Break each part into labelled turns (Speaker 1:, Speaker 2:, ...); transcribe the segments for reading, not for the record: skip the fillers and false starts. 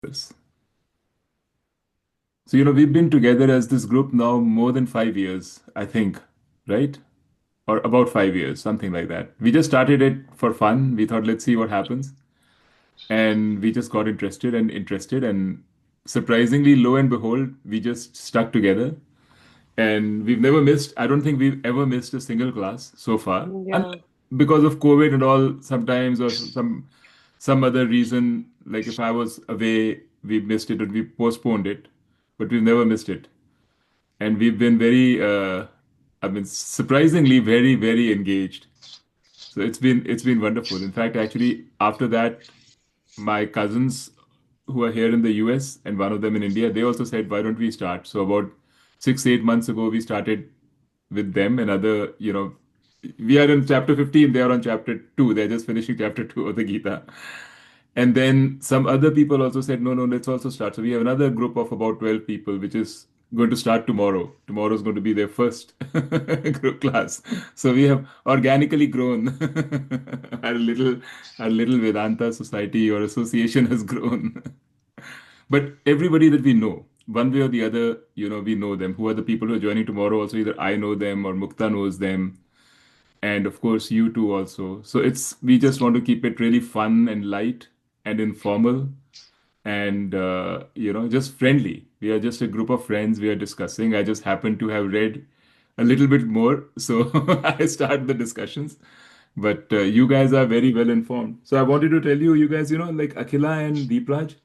Speaker 1: Yes. So, we've been together as this group now more than 5 years, I think, right? Or about 5 years, something like that. We just started it for fun. We thought, let's see what happens. And we just got interested. And surprisingly, lo and behold, we just stuck together. And we've never missed, I don't think we've ever missed a single class so far. And
Speaker 2: Yeah.
Speaker 1: because of COVID and all, sometimes, or some other reason, like if I was away, we missed it and we postponed it, but we've never missed it. And we've been I mean, surprisingly very engaged. So it's been wonderful. In fact, actually, after that, my cousins who are here in the US and one of them in India, they also said, why don't we start? So about 6, 8 months ago, we started with them and we are in chapter 15, they are on chapter 2. They're just finishing chapter 2 of the Gita. And then some other people also said, no, no, let's also start. So we have another group of about 12 people, which is going to start tomorrow. Tomorrow is going to be their first group class. So we have organically grown. Our little, our little Vedanta society or association has grown. But everybody that we know, one way or the other, we know them. Who are the people who are joining tomorrow? Also, either I know them or Mukta knows them, and of course you too also. So we just want to keep it really fun and light and informal and just friendly. We are just a group of friends. We are discussing. I just happen to have read a little bit more, so I start the discussions. But you guys are very well informed. So I wanted to tell you, you guys, like Akila and Deepraj,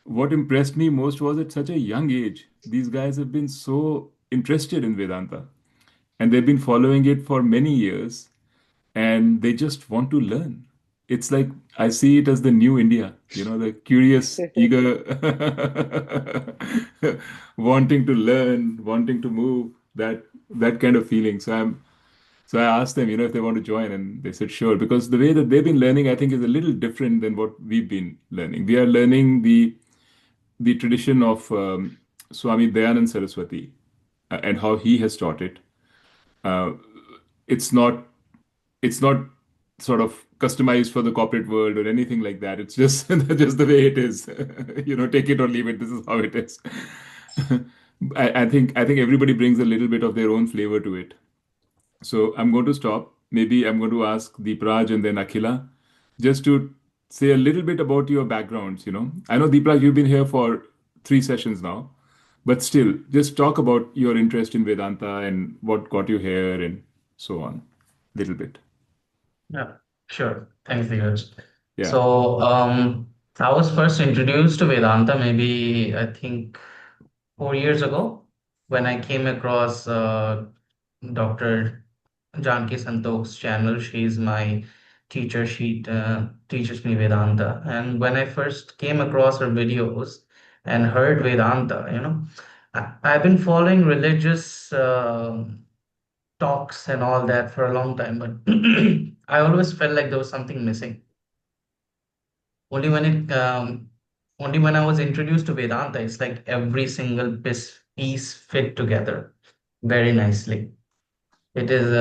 Speaker 1: what impressed me most was at such a young age, these guys have been so interested in Vedanta and they've been following it for many years and they just want to learn. It's like I see it as the new India, the curious, eager, wanting to learn, wanting to move, that kind of feeling. So I asked them, if they want to join, and they said sure, because the way that they've been learning, I think, is a little different than what we've been learning. We are learning the tradition of Swami Dayanand Saraswati and how he has taught it. Uh, it's not it's not sort of customized for the corporate world or anything like that. It's just just the way it is. Take it or leave it. This is how it is. I think everybody brings a little bit of their own flavor to it. So I'm going to stop. Maybe I'm going to ask Deepraj and then Akila just to say a little bit about your backgrounds. I know Deepraj, you've been here for 3 sessions now, but still, just talk about your interest in Vedanta and what got you here and so on. Little bit.
Speaker 2: Yeah, sure. Thanks, Deepraj.
Speaker 1: Yeah.
Speaker 2: So, I was first introduced to Vedanta maybe, I think, 4 years ago when I came across Dr. Janaki Santoke's channel. She's my teacher. She teaches me Vedanta. And when I first came across her videos and heard Vedanta, I've been following religious talks and all that for a long time, but I always felt like there was something missing. Only when only when I was introduced to Vedanta, it's like every single piece fit together very nicely. It is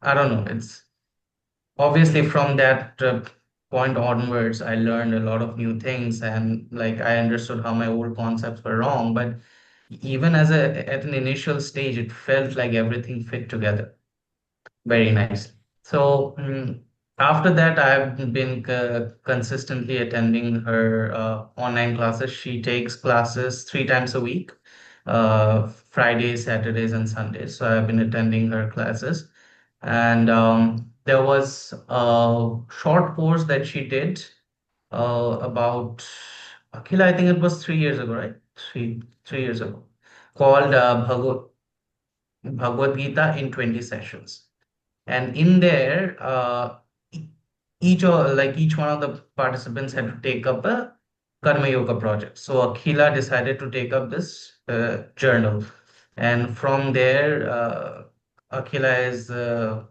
Speaker 2: I don't know. It's obviously from that point onwards, I learned a lot of new things, and like I understood how my old concepts were wrong. But even at an initial stage, it felt like everything fit together very nicely. So after that, I've been consistently attending her online classes. She takes classes 3 times a week, Fridays, Saturdays, and Sundays. So I've been attending her classes. And there was a short course that she did about Akila. I think it was 3 years ago, right? Three years ago, called Bhagavad Gita in 20 sessions. And in there, e- each one of the participants had to take up a Karma Yoga project. So Akila decided to take up this journal, and from there, Akila is the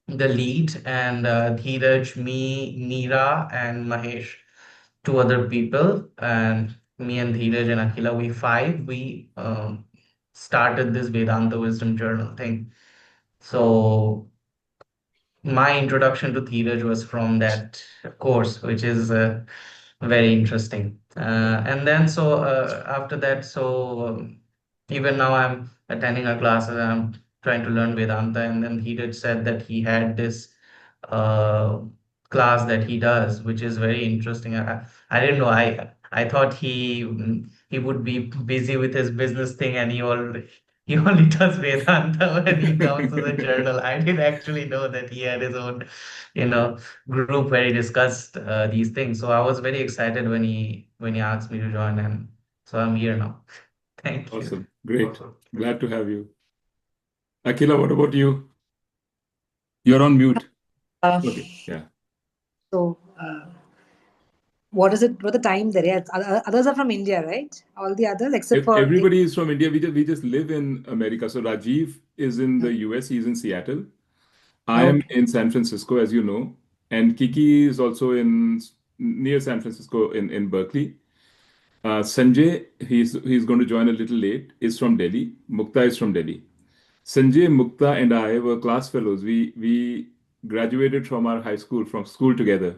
Speaker 2: lead, and Dheeraj, me, Neera, and Mahesh, two other people, and me and Dheeraj and Akila, we started this Vedanta Wisdom Journal thing. So my introduction to Dheeraj was from that course, which is Very interesting. And then so after that, so even now I'm attending a class and I'm trying to learn Vedanta. And then he did said that he had this uh, class that he does, which is very interesting. I didn't know. I thought he would be busy with his business thing, and he only does Vedanta when he comes to the journal. I didn't actually know that he had his own, you know, group where he discussed these things. So I was very excited when he asked me to join, and so I'm here now. Thank you.
Speaker 1: Awesome. Great. Glad to have you. Akila, what about you? You're on mute.
Speaker 3: Uh,
Speaker 1: Okay. Yeah.
Speaker 3: so, what is it? What the time there? Yeah, others are from India, right? All the others except for the.
Speaker 1: Everybody is from India. We just live in America. So Rajiv is in the US. He's in Seattle. I am
Speaker 3: Okay.
Speaker 1: in San Francisco, as you know, and Kiki is also in near San Francisco in Berkeley. Sanjay, he's going to join a little late, is from Delhi. Mukta is from Delhi. Sanjay, Mukta, and I were class fellows. We graduated from our high school, from school together,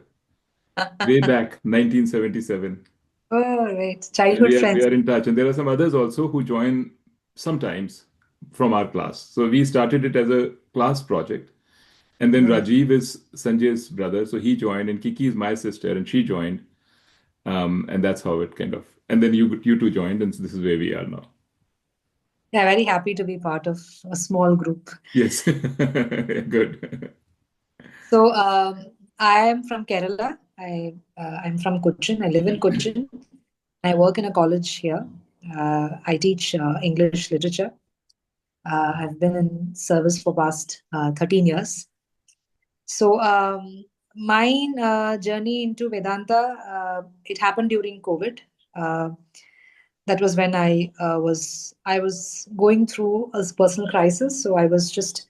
Speaker 1: way back 1977.
Speaker 3: Oh, right.
Speaker 1: And
Speaker 3: Childhood
Speaker 1: we
Speaker 3: friends.
Speaker 1: are in touch. And there are some others also who join sometimes from our class. So we started it as a class project. And then
Speaker 3: Oh,
Speaker 1: Rajiv is Sanjay's brother, so he joined, and Kiki is my sister, and she joined, and that's how it kind of. And then you two joined, and this is where we are now.
Speaker 3: yeah, very happy to be part of a small group.
Speaker 1: Yes, good.
Speaker 3: So, I am from Kerala. I'm from Cochin. I live in Cochin. I work in a college here. I teach English literature. I've been in service for past 13 years. So, my journey into Vedanta, it happened during COVID. Uh, that was when I was going through a personal crisis. So I was just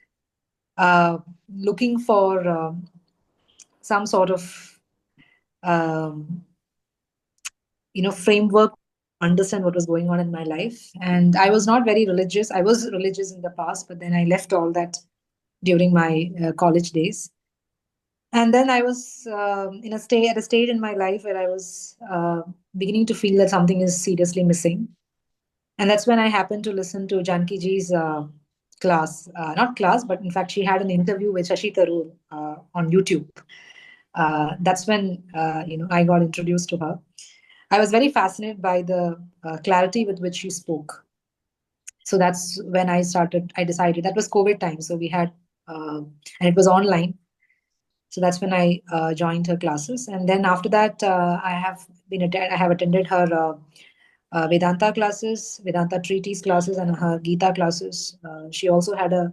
Speaker 3: looking for some sort of um, framework to understand what was going on in my life. And I was not very religious. I was religious in the past, but then I left all that during my college days. And then I was at a stage in my life where I was beginning to feel that something is seriously missing. And that's when I happened to listen to Janaki Ji's class, not class, but in fact, she had an interview with Shashi Tharoor on YouTube. That's when I got introduced to her. I was very fascinated by the clarity with which she spoke. So that's when I decided that was COVID time. So we had, and it was online. So that's when I joined her classes. And then after that, I have attended her Vedanta classes, Vedanta treatise classes, and her Gita classes. She also had a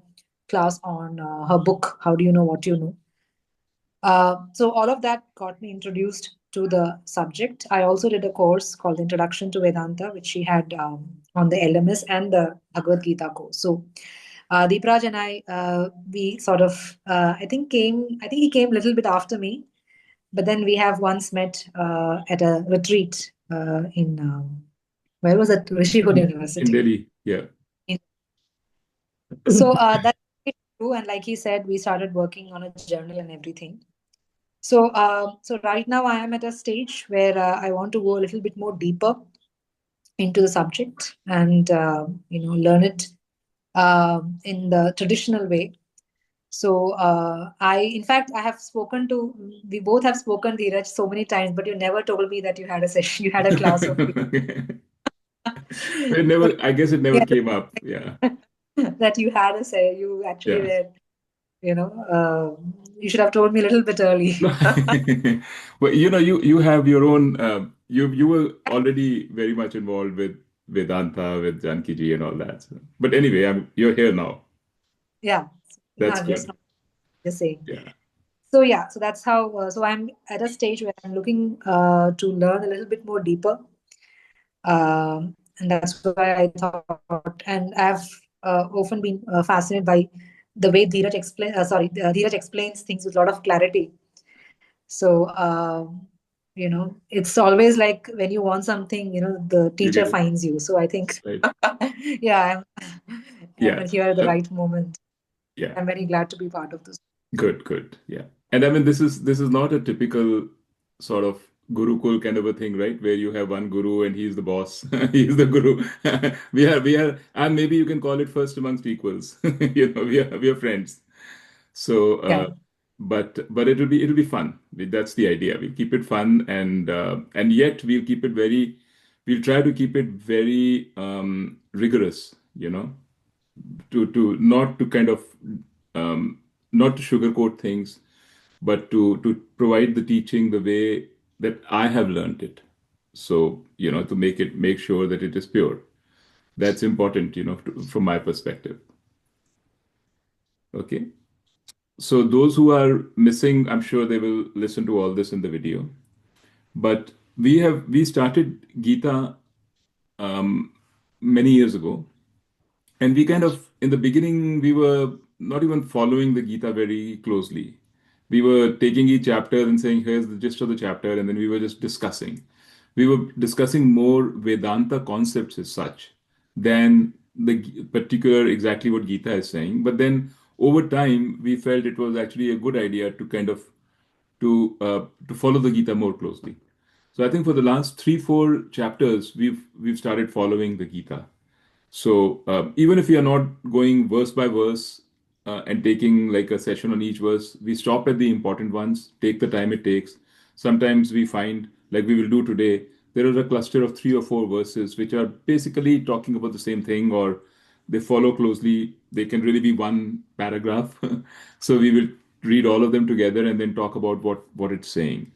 Speaker 3: class on her book, How Do You Know What You Know? So all of that got me introduced to the subject. I also did a course called Introduction to Vedanta, which she had on the LMS and the Bhagavad Gita course. So Deepraj and I, we sort of, I think he came a little bit after me, but then we have once met at a retreat in, where was it? Rishikesh
Speaker 1: In
Speaker 3: University.
Speaker 1: Delhi, yeah.
Speaker 3: So that's true. And like he said, we started working on a journal and everything. So right now I am at a stage where I want to go a little bit more deeper into the subject and learn it in the traditional way. So in fact, I have spoken to. We both have spoken, Dheeraj, so many times, but you never told me that you had a session, you had a class of.
Speaker 1: It
Speaker 3: So,
Speaker 1: never, I guess it never
Speaker 3: yeah,
Speaker 1: came up. Yeah,
Speaker 3: that you had a say. You actually
Speaker 1: yeah.
Speaker 3: were. You should have told me a little bit early.
Speaker 1: No. Well, you have your own. You were already very much involved with Vedanta, with Janki ji and all that. So. But anyway, you're here now.
Speaker 3: Yeah. No,
Speaker 1: That's
Speaker 3: I'm just
Speaker 1: good.
Speaker 3: not just saying.
Speaker 1: Yeah.
Speaker 3: So yeah, so that's how. So I'm at a stage where I'm looking to learn a little bit more deeper, and that's why I thought. And I've often been fascinated by the way Dheeraj explains things with a lot of clarity. So it's always like when you want something, the
Speaker 1: You
Speaker 3: teacher
Speaker 1: get it
Speaker 3: finds you. So I think,
Speaker 1: right.
Speaker 3: yeah, I'm
Speaker 1: Yeah.
Speaker 3: here at the
Speaker 1: Uh,
Speaker 3: right moment.
Speaker 1: yeah.
Speaker 3: I'm very glad to be part of this.
Speaker 1: Good. Good. Yeah. And I mean, this is not a typical sort of Gurukul kind of a thing, right? Where you have one guru and he's the boss. He's the guru. We are, and maybe you can call it first amongst equals. We are friends. So,
Speaker 3: Yeah.
Speaker 1: but it'll be fun. That's the idea. We'll keep it fun, and yet we'll try to keep it very rigorous. To not to kind of um, not to sugarcoat things, but to provide the teaching the way that I have learned it. So, to make sure that it is pure. That's important, from my perspective. Okay. So those who are missing, I'm sure they will listen to all this in the video. But we started Gita um, many years ago, and we kind of, in the beginning, we were not even following the Gita very closely. We were taking each chapter and saying, here's the gist of the chapter, and then we were just discussing. We were discussing more Vedanta concepts as such than the particular exactly what Gita is saying. But then over time, we felt it was actually a good idea to kind of to follow the Gita more closely. So I think for the last 3-4 chapters, we've started following the Gita. So even if we are not going verse by verse and taking like a session on each verse, we stop at the important ones, take the time it takes. Sometimes we find, like we will do today, there is a cluster of 3 or 4 verses which are basically talking about the same thing, or they follow closely. They can really be one paragraph. So we will read all of them together and then talk about what it's saying.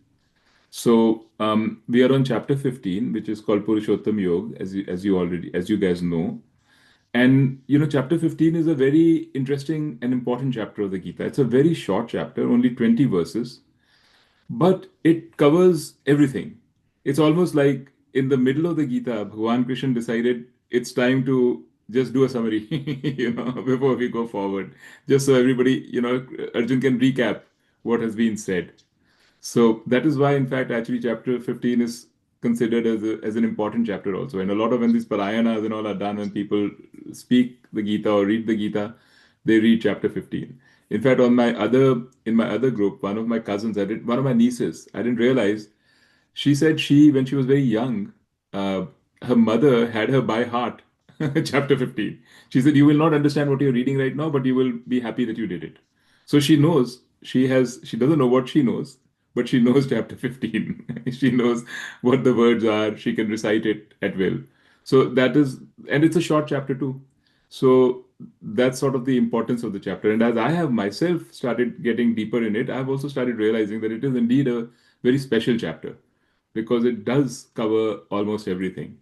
Speaker 1: So we are on chapter 15, which is called Puruṣottama Yoga, as you guys know. And chapter 15 is a very interesting and important chapter of the Gita. It's a very short chapter, only 20 verses, but it covers everything. It's almost like in the middle of the Gita, Bhagavan Krishna decided it's time to just do a summary, before we go forward, just so everybody, Arjun can recap what has been said. So that is why, in fact, actually, chapter 15 is considered as an important chapter also. And a lot of when these parayanas and all are done, when people speak the Gita or read the Gita, they read chapter 15. In fact, in my other group, one of my cousins, one of my nieces, I didn't realize, she said when she was very young, uh, her mother had her by heart chapter 15. She said, you will not understand what you're reading right now, but you will be happy that you did it. So she doesn't know what she knows, but she knows chapter 15. She knows what the words are. She can recite it at will. So and it's a short chapter too. So that's sort of the importance of the chapter. And as I have myself started getting deeper in it, I've also started realizing that it is indeed a very special chapter because it does cover almost everything.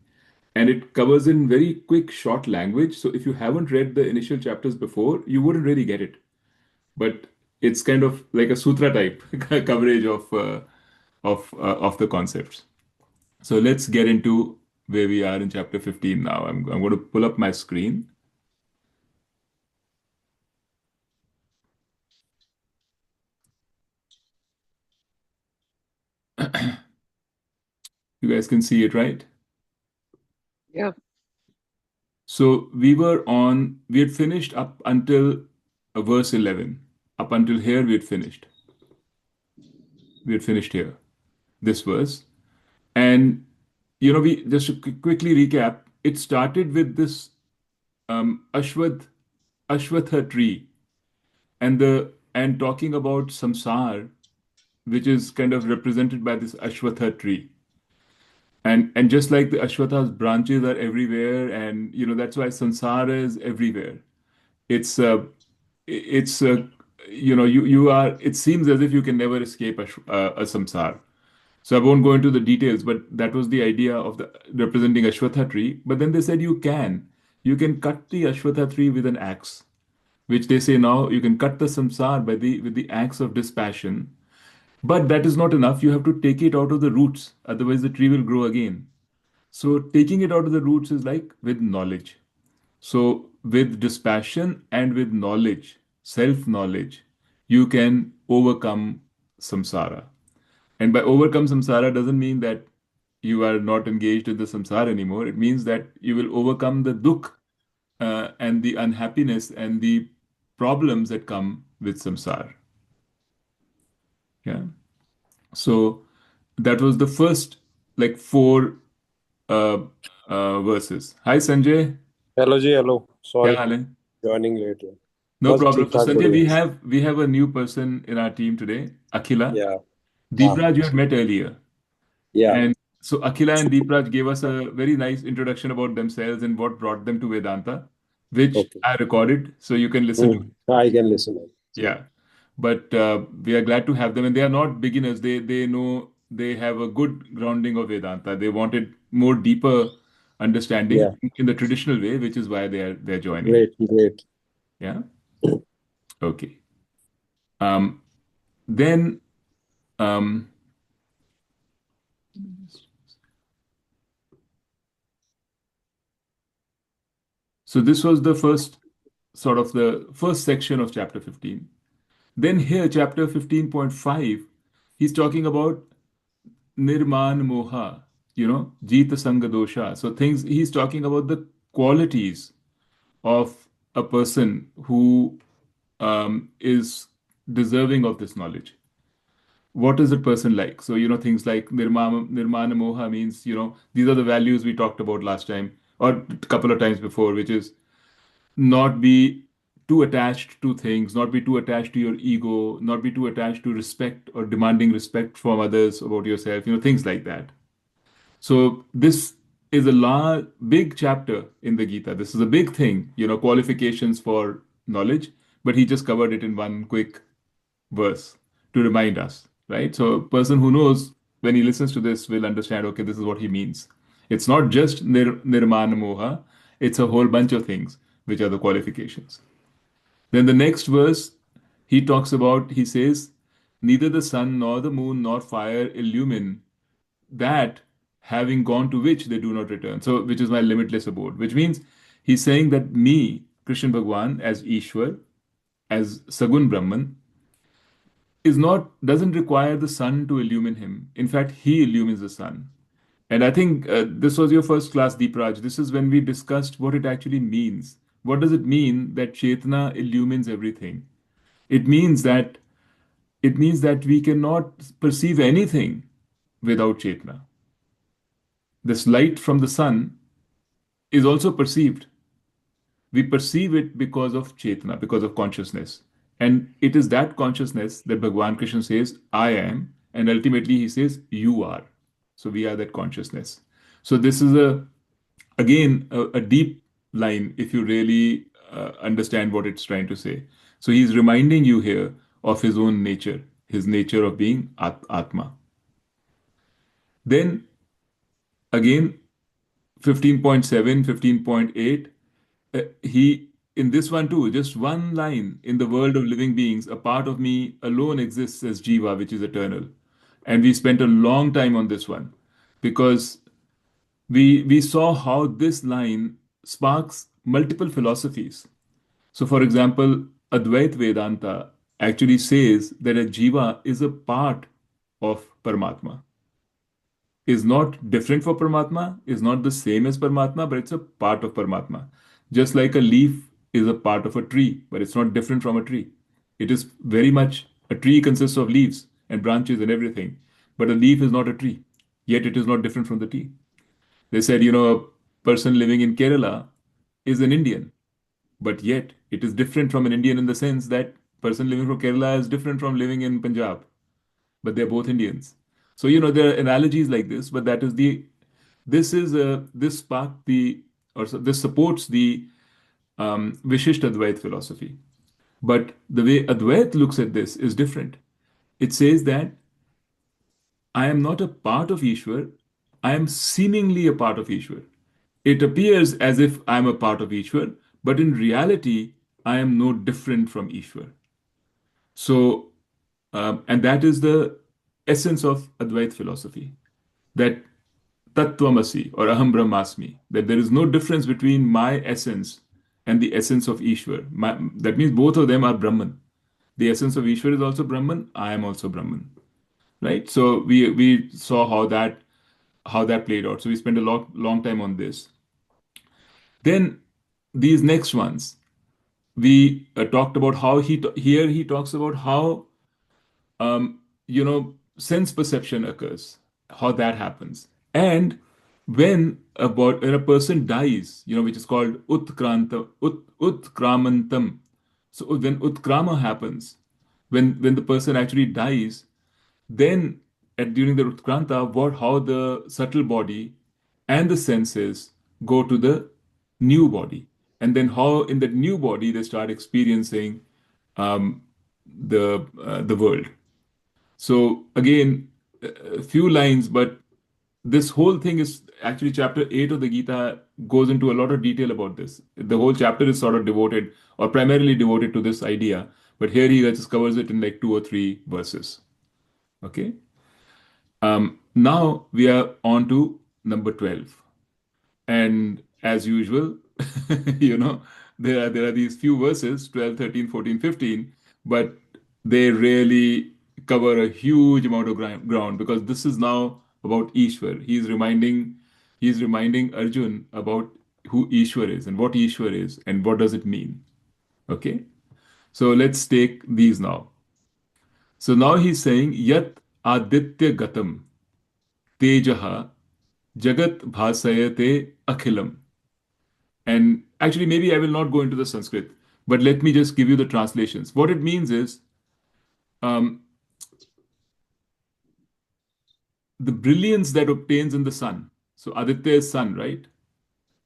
Speaker 1: And it covers in very quick, short language. So if you haven't read the initial chapters before, you wouldn't really get it. But it's kind of like a sutra type coverage of the concepts. So let's get into where we are in chapter 15 now. I'm going to pull up my screen. You guys can see it, right?
Speaker 4: Yeah.
Speaker 1: So we had finished up until verse 11. Up until here, we had finished. We had finished here, this verse. And, we just to quickly recap, it started with this Ashwatha tree and talking about samsar, which is kind of represented by this Ashwatha tree. And just like the Ashwatha's branches are everywhere, and that's why samsara is everywhere. It's it's you are. It seems as if you can never escape a samsar. So I won't go into the details, but that was the idea of the representing Ashwatha tree. But then they said you can cut the Ashwatha tree with an axe, which they say now you can cut the samsar with the axe of dispassion. But that is not enough. You have to take it out of the roots, otherwise the tree will grow again. So taking it out of the roots is like with knowledge. So with dispassion and with knowledge, self-knowledge, you can overcome samsara. And by overcome samsara doesn't mean that you are not engaged in the samsara anymore. It means that you will overcome the dukh and the unhappiness and the problems that come with samsara. Yeah. So that was the first like four uh, verses. Hi Sanjay,
Speaker 5: hello ji hello
Speaker 1: क्या
Speaker 5: सॉरी
Speaker 1: हाल है?
Speaker 5: Joining late हुआ
Speaker 1: No
Speaker 5: बस
Speaker 1: problem.
Speaker 5: ठीक
Speaker 1: So
Speaker 5: ठाक
Speaker 1: Sanjay,
Speaker 5: बढ़िया
Speaker 1: we have a new person in our team today, Akila.
Speaker 5: या हाँ
Speaker 1: Deepraj you had met earlier.
Speaker 5: या
Speaker 1: And so Akila and Deepraj gave us a very nice introduction about themselves and what brought them to Vedanta, which
Speaker 5: okay
Speaker 1: I recorded, so you can listen to it.
Speaker 5: I can listen
Speaker 1: Yeah. But we are glad to have them, and they are not beginners. They know they have a good grounding of Vedanta. They wanted more deeper
Speaker 5: या
Speaker 1: understanding in the traditional way, which is why they're joining.
Speaker 5: Great great
Speaker 1: Yeah. Okay. Um, then um, so this was the first sort of the first section of chapter 15. Then here, chapter 15.5, he's talking about nirman moha, jita sanga dosha. So things he's talking about the qualities of a person who is deserving of this knowledge. What is a person like? So things like nirmana moha means these are the values we talked about last time or a couple of times before, which is not be too attached to things, not be too attached to your ego, not be too attached to respect or demanding respect from others about yourself, things like that. So this is a big chapter in the Gita. This is a big thing, qualifications for knowledge, but he just covered it in one quick verse to remind us, right? So a person who knows when he listens to this will understand, okay, this is what he means. It's not just nirmana moha, it's a whole bunch of things which are the qualifications. Then the next verse, he says, neither the sun nor the moon nor fire illumine that having gone to which they do not return. So, which is my limitless abode, which means he's saying that me, Krishna Bhagwan, as Ishwar, as Sagun Brahman, doesn't require the sun to illumine him. In fact, he illumines the sun. And I think this was your first class, Deepraj. This is when we discussed what it actually means. What does it mean that Chetna illumines everything? It means that we cannot perceive anything without Chetna. This light from the sun is also perceived. We perceive it because of Chetna, because of consciousness. And it is that consciousness that Bhagwan Krishna says, I am, and ultimately he says, you are. So we are that consciousness. So this is a deep line if you really understand what it's trying to say. So he's reminding you here of his own nature, his nature of being Atma. Then again, 15.7, 15.8, he, in this one too, just one line, in the world of living beings, a part of me alone exists as Jiva, which is eternal. And we spent a long time on this one because we saw how this line sparks multiple philosophies. So, for example, Advait Vedanta actually says that a jiva is a part of Paramatma, is not different for Paramatma, is not the same as Paramatma, but it's a part of Paramatma. Just like a leaf is a part of a tree, but it's not different from a tree. It is very much a tree consists of leaves and branches and everything, but a leaf is not a tree, yet it is not different from the tree. They said, a person living in Kerala is an Indian, but yet it is different from an Indian in the sense that person living from Kerala is different from living in Punjab, but they're both Indians. So, there are analogies like this, but this sparked this supports the Vishisht Advait philosophy. But the way Advait looks at this is different. It says that I am not a part of Ishwar, I am seemingly a part of Ishwar. It appears as if I am a part of Ishwar, but in reality, I am no different from Ishwar. So, and that is the essence of Advait philosophy, that Tattvamasi or Aham Brahmasmi, that there is no difference between my essence and the essence of Ishwar. That means both of them are Brahman. The essence of Ishwar is also Brahman, I am also Brahman. Right? So we saw how that played out. So we spent a long time on this. Then these next ones, we talked about how here he talks about how sense perception occurs. how that happens. And when a person dies, which is called utkramantam. So when utkrama happens, when the person actually dies, then during the utkranta, how the subtle body and the senses go to the new body, and then how in that new body they start experiencing um, the world. So again, a few lines, but this whole thing is actually chapter 8 of the Gita goes into a lot of detail about this. The whole chapter is sort of devoted or primarily devoted to this idea, but here he just covers it in like 2 or 3 verses. Okay. Now we are on to number 12. And as usual, you know, there are these few verses, 12, 13, 14, 15, but they really cover a huge amount of ground because this is now about Ishwar. He's reminding Arjun about who Ishwar is and what Ishwar is and what does it mean. Okay? So let's take these now. So now he's saying Yat Aditya Gatam Tejaha Jagat Bhasayate Akhilam. And actually, maybe I will not go into the Sanskrit, but let me just give you the translations. What it means is um, the brilliance that obtains in the sun. So Aditya is sun, right?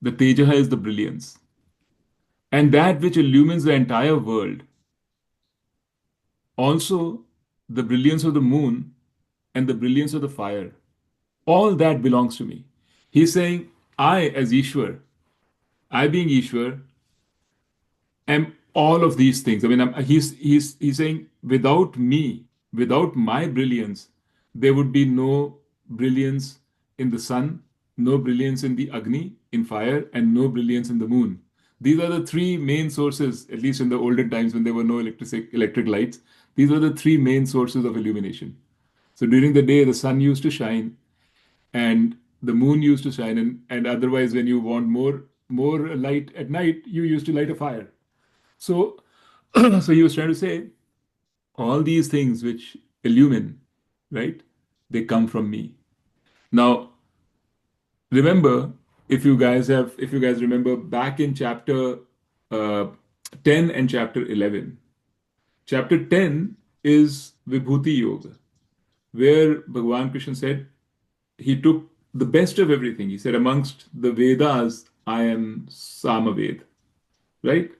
Speaker 1: The Tejaha is the brilliance. And that which illumines the entire world. Also, the brilliance of the moon and the brilliance of the fire. All that belongs to me. He's saying, I, as Ishwar, I being Ishwar, am all of these things. I mean, he's saying, without me, without my brilliance, there would be no brilliance in the sun, no brilliance in the Agni, in fire, and no brilliance in the moon. These are the three main sources, at least in the olden times when there were no electric lights. These were the three main sources of illumination. So during the day, the sun used to shine, and the moon used to shine, and otherwise, when you want more light at night, you used to light a fire. So, so he was trying to say all these things which illumine, right? They come from me. Now, remember, if you guys remember back in chapter uh, 10 and chapter 11, chapter 10 is Vibhuti Yoga, where Bhagavan Krishna said he took the best of everything. He said, amongst the Vedas, I am Samaved, right?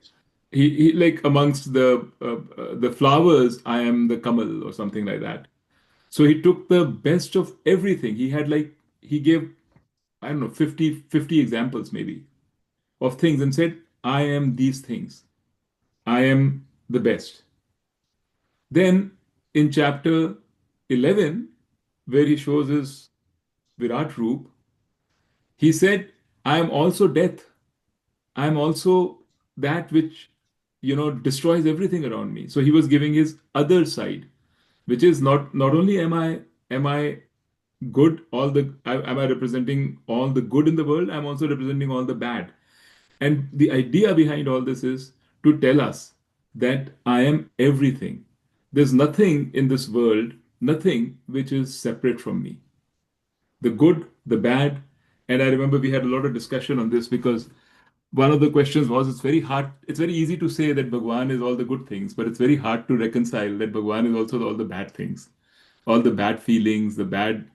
Speaker 1: He like amongst the flowers, I am the Kamal or something like that. So he took the best of everything. He gave, I don't know, 50 examples maybe of things and said, I am these things. I am the best. Then in chapter 11, where he shows his Virat Roop, he said, I am also death. I am also that which, destroys everything around me. So he was giving his other side, which is not only am I good, am I representing all the good in the world, I'm also representing all the bad. And the idea behind all this is to tell us that I am everything. There's nothing in this world, nothing which is separate from me. The good, the bad. And I remember we had a lot of discussion on this because one of the questions was it's very easy to say that Bhagwan is all the good things, but it's very hard to reconcile that Bhagwan is also all the bad things, all the bad feelings, the bad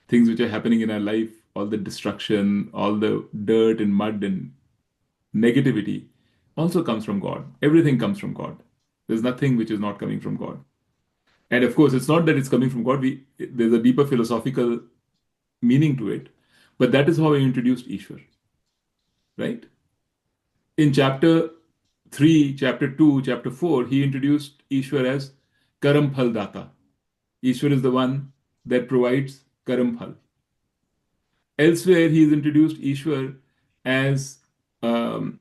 Speaker 1: things which are happening in our life, all the destruction, all the dirt and mud and negativity also comes from God. Everything comes from God. There's nothing which is not coming from God. And of course, it's not that it's coming from God. There's a deeper philosophical meaning to it. But that is how I introduced Ishwar, right? In chapter 3, chapter 2, chapter 4, he introduced Ishwar as Karam Phal Data. Ishwar is the one that provides Karam Phal. Elsewhere, he is introduced Ishwar as, um,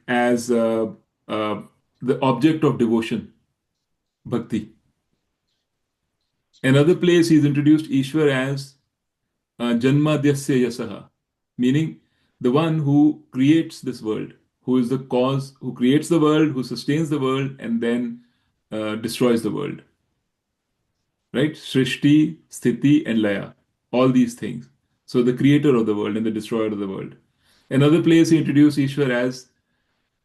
Speaker 1: as the object of devotion, bhakti. Another place, he's introduced Ishwar as Janmadhyasya Yasaha, meaning the one who creates this world, who is the cause, who creates the world, who sustains the world, and then destroys the world. right? Srishti, Sthiti, and Laya. All these things. So the creator of the world and the destroyer of the world. Another place he introduced Ishwar as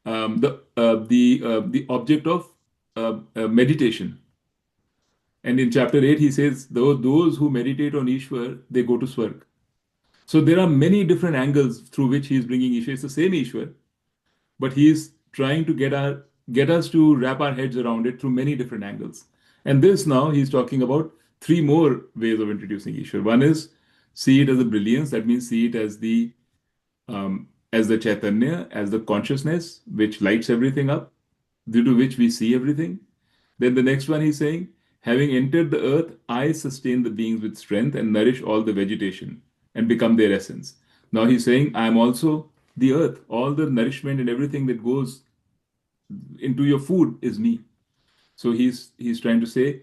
Speaker 1: the object of meditation. And in chapter 8, he says, those who meditate on Ishwar, they go to Swarg. So there are many different angles through which he is bringing Ishwar. It's the same Ishwar, but he is trying to get us to wrap our heads around it through many different angles. And this now he's talking about three more ways of introducing Ishwar. One is see it as a brilliance. That means see it as the Chaitanya, as the consciousness which lights everything up, due to which we see everything. Then the next one he's saying, having entered the earth, I sustain the beings with strength and nourish all the vegetation and become their essence. Now he's saying, I am also the earth. All the nourishment and everything that goes into your food is me. So he's trying to say,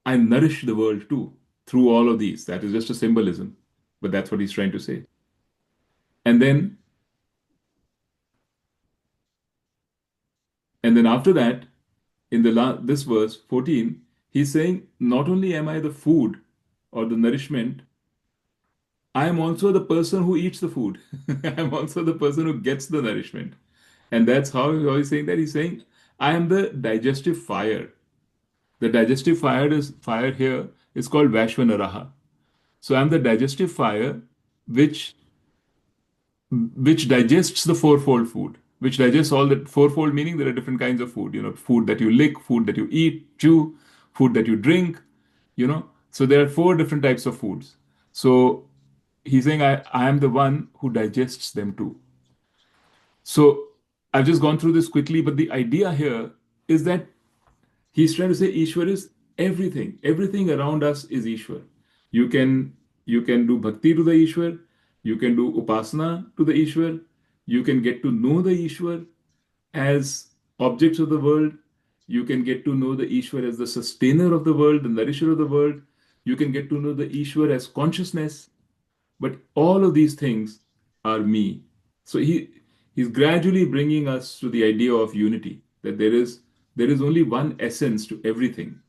Speaker 1: I nourish the world too through all of these. That is just a symbolism, but that's what he's trying to say. And then after that, in this verse 14, he's saying, not only am I the food or the nourishment, I am also the person who eats the food. I'm also the person who gets the nourishment. And that's how he's saying that. He's saying, I am the digestive fire. The digestive fire here is called Vashvanaraha. So I'm the digestive fire which digests the fourfold food, which digests all the fourfold, meaning there are different kinds of food, food that you lick, food that you eat, chew, food that you drink, So there are four different types of foods. So he's saying, I am the one who digests them too. So I've just gone through this quickly, but the idea here is that he's trying to say Ishwar is everything. Everything around us is Ishwar. You can do bhakti to the Ishwar. You can do upasana to the Ishwar. You can get to know the Ishwar as objects of the world. You can get to know the Ishwar as the sustainer of the world, the nourisher of the world. You can get to know the Ishwar as consciousness. But all of these things are me. So he's gradually bringing us to the idea of unity, that there is only one essence to everything.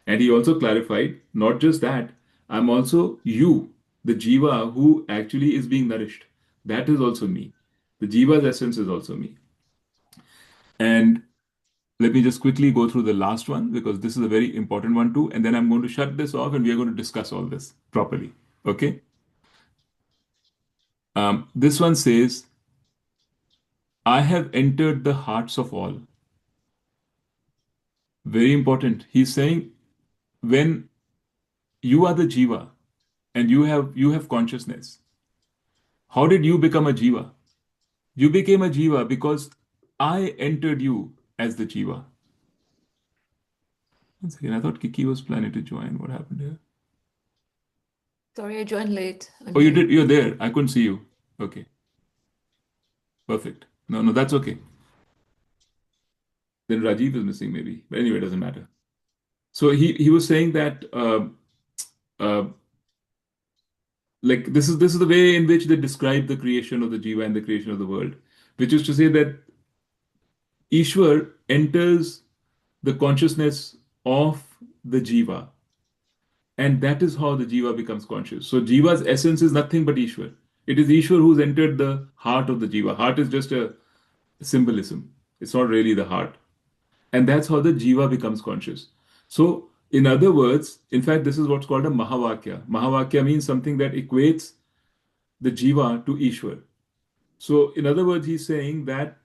Speaker 1: And he also clarified, not just that, I'm also you, the jiva who actually is being nourished. That is also me. The jiva's essence is also me. And let me just quickly go through the last one because this is a very important one too. And then I'm going to shut this off and we are going to discuss all this properly. Okay. This one says, I have entered the hearts of all. Very important. He's saying when you are the jiva and you have consciousness, how did you become a jiva? You became a jiva because I entered you as the jiva. One second, I thought Kiki was planning to join. What happened here?
Speaker 6: Sorry, I joined late. I'm
Speaker 1: Oh, you
Speaker 6: here.
Speaker 1: did. You're there. I couldn't see you. Okay, perfect. No, that's okay. Then Rajiv is missing maybe. But anyway, it doesn't matter. So he was saying that uh, like this is the way in which they describe the creation of the jiva and the creation of the world, which is to say that Ishwar enters the consciousness of the jiva, and that is how the jiva becomes conscious. So jiva's essence is nothing but Ishwar. It is Ishwar who's entered the heart of the jiva. Heart is just a symbolism. It's not really the heart. And that's how the jiva becomes conscious. So, in other words, in fact, this is what's called a mahavakya. Mahavakya means something that equates the jiva to Ishwar. So, in other words, he's saying that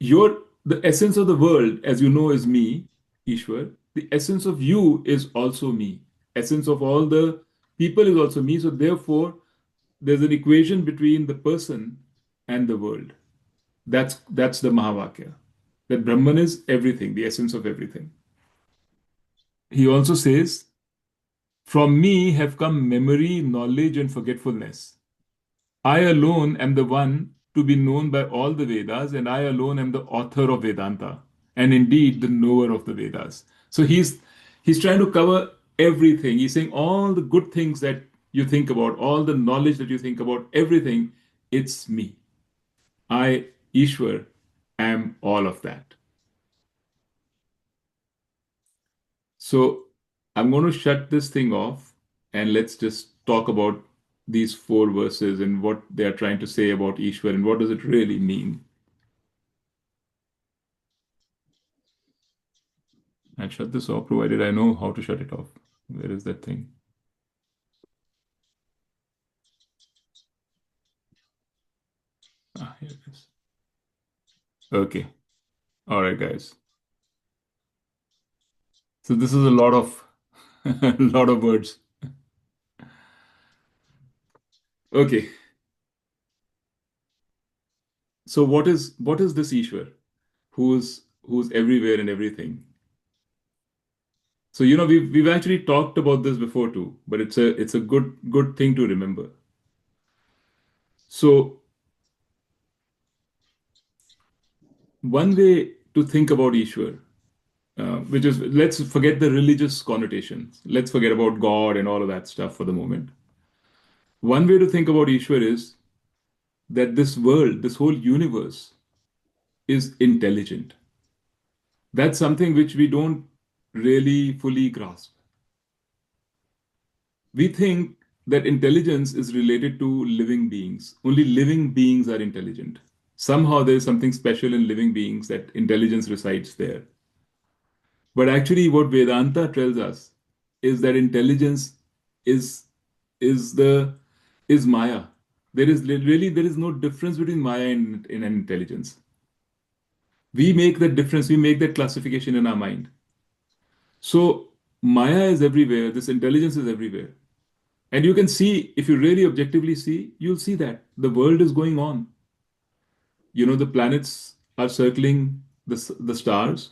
Speaker 1: the essence of the world, as you know, is me, Ishwar. The essence of you is also me. Essence of all the people is also me. So, therefore, there's an equation between the person and the world. That's the Mahavakya. That Brahman is everything, the essence of everything. He also says, from me have come memory, knowledge, and forgetfulness. I alone am the one to be known by all the Vedas, and I alone am the author of Vedanta, and indeed the knower of the Vedas. So he's trying to cover everything. He's saying all the good things that you think about, all the knowledge that you think about, everything, it's me. I, Ishwar, am all of that. So I'm going to shut this thing off and let's just talk about these four verses and what they are trying to say about Ishwar and what does it really mean. I'll shut this off provided I know how to shut it off. Where is that thing? Here it is. Okay. All right, guys. So this is a lot of a lot of words. Okay. So what is this Ishwar who's everywhere and everything? So we've actually talked about this before too, but it's a good thing to remember. So one way to think about Ishwar, which is let's forget the religious connotations. Let's forget about God and all of that stuff for the moment. One way to think about Ishwar is that this world, this whole universe, is intelligent. That's something which we don't really fully grasp. We think that intelligence is related to living beings. Only living beings are intelligent. Somehow there is something special in living beings that intelligence resides there. But actually, what Vedanta tells us is that intelligence is is the is Maya. There is no difference between Maya and an intelligence. We make that difference. We make that classification in our mind. So Maya is everywhere. This intelligence is everywhere. And you can see, if you really objectively see, you'll see that the world is going on. The planets are circling the stars.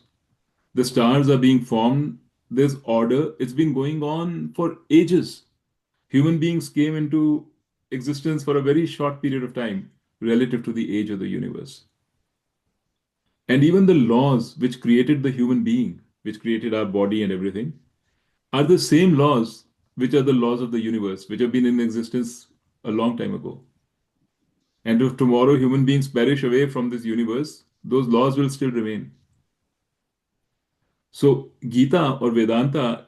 Speaker 1: The stars are being formed. There's order. It's been going on for ages. Human beings came into existence for a very short period of time relative to the age of the universe. And even the laws which created the human being, which created our body and everything, are the same laws which are the laws of the universe, which have been in existence a long time ago. And if tomorrow human beings perish away from this universe, those laws will still remain. So, Gita or Vedanta,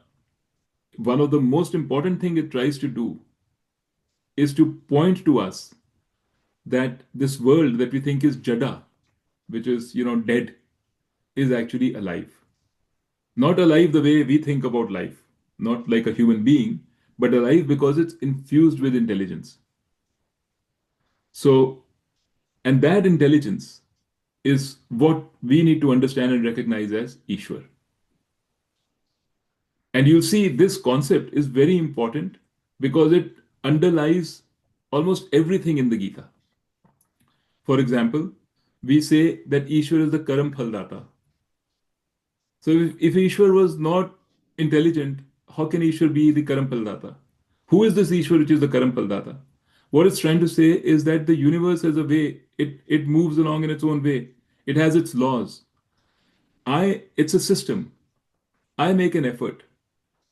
Speaker 1: one of the most important thing it tries to do is to point to us that this world that we think is jada, which is, dead, is actually alive. Not alive the way we think about life, not like a human being, but alive because it's infused with intelligence. So, and that intelligence is what we need to understand and recognize as Ishwar. And you'll see this concept is very important because it underlies almost everything in the Gita. For example, we say that Ishwar is the Karam Phaldata. So if Ishwar was not intelligent, how can Ishwar be the Karam Phaldata? Who is this Ishwar which is the Karam Phaldata? What it's trying to say is that the universe has a way, it moves along in its own way. It has its laws. It's a system. I make an effort,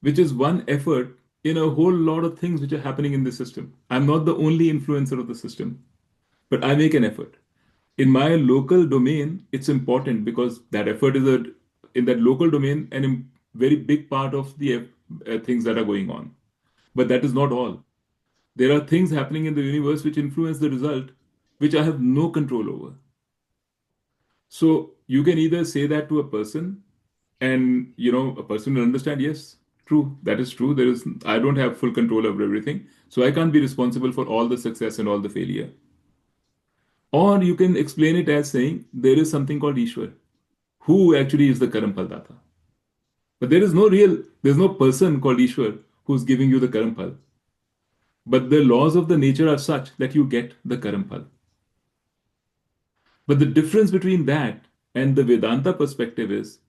Speaker 1: which is one effort in a whole lot of things which are happening in the system. I'm not the only influencer of the system, but I make an effort. In my local domain, it's important because that effort is in that local domain and a very big part of the things that are going on. But that is not all. There are things happening in the universe which influence the result, which I have no control over. So you can either say that to a person, and a person will understand, yes, true, that is true. I don't have full control over everything, so I can't be responsible for all the success and all the failure. Or you can explain it as saying there is something called Ishwar, who actually is the Karam Phaldata. But there's no person called Ishwar who's giving you the Karam Phal. But the laws of the nature are such that you get the Karam Phal. But the difference between that and the Vedanta perspective is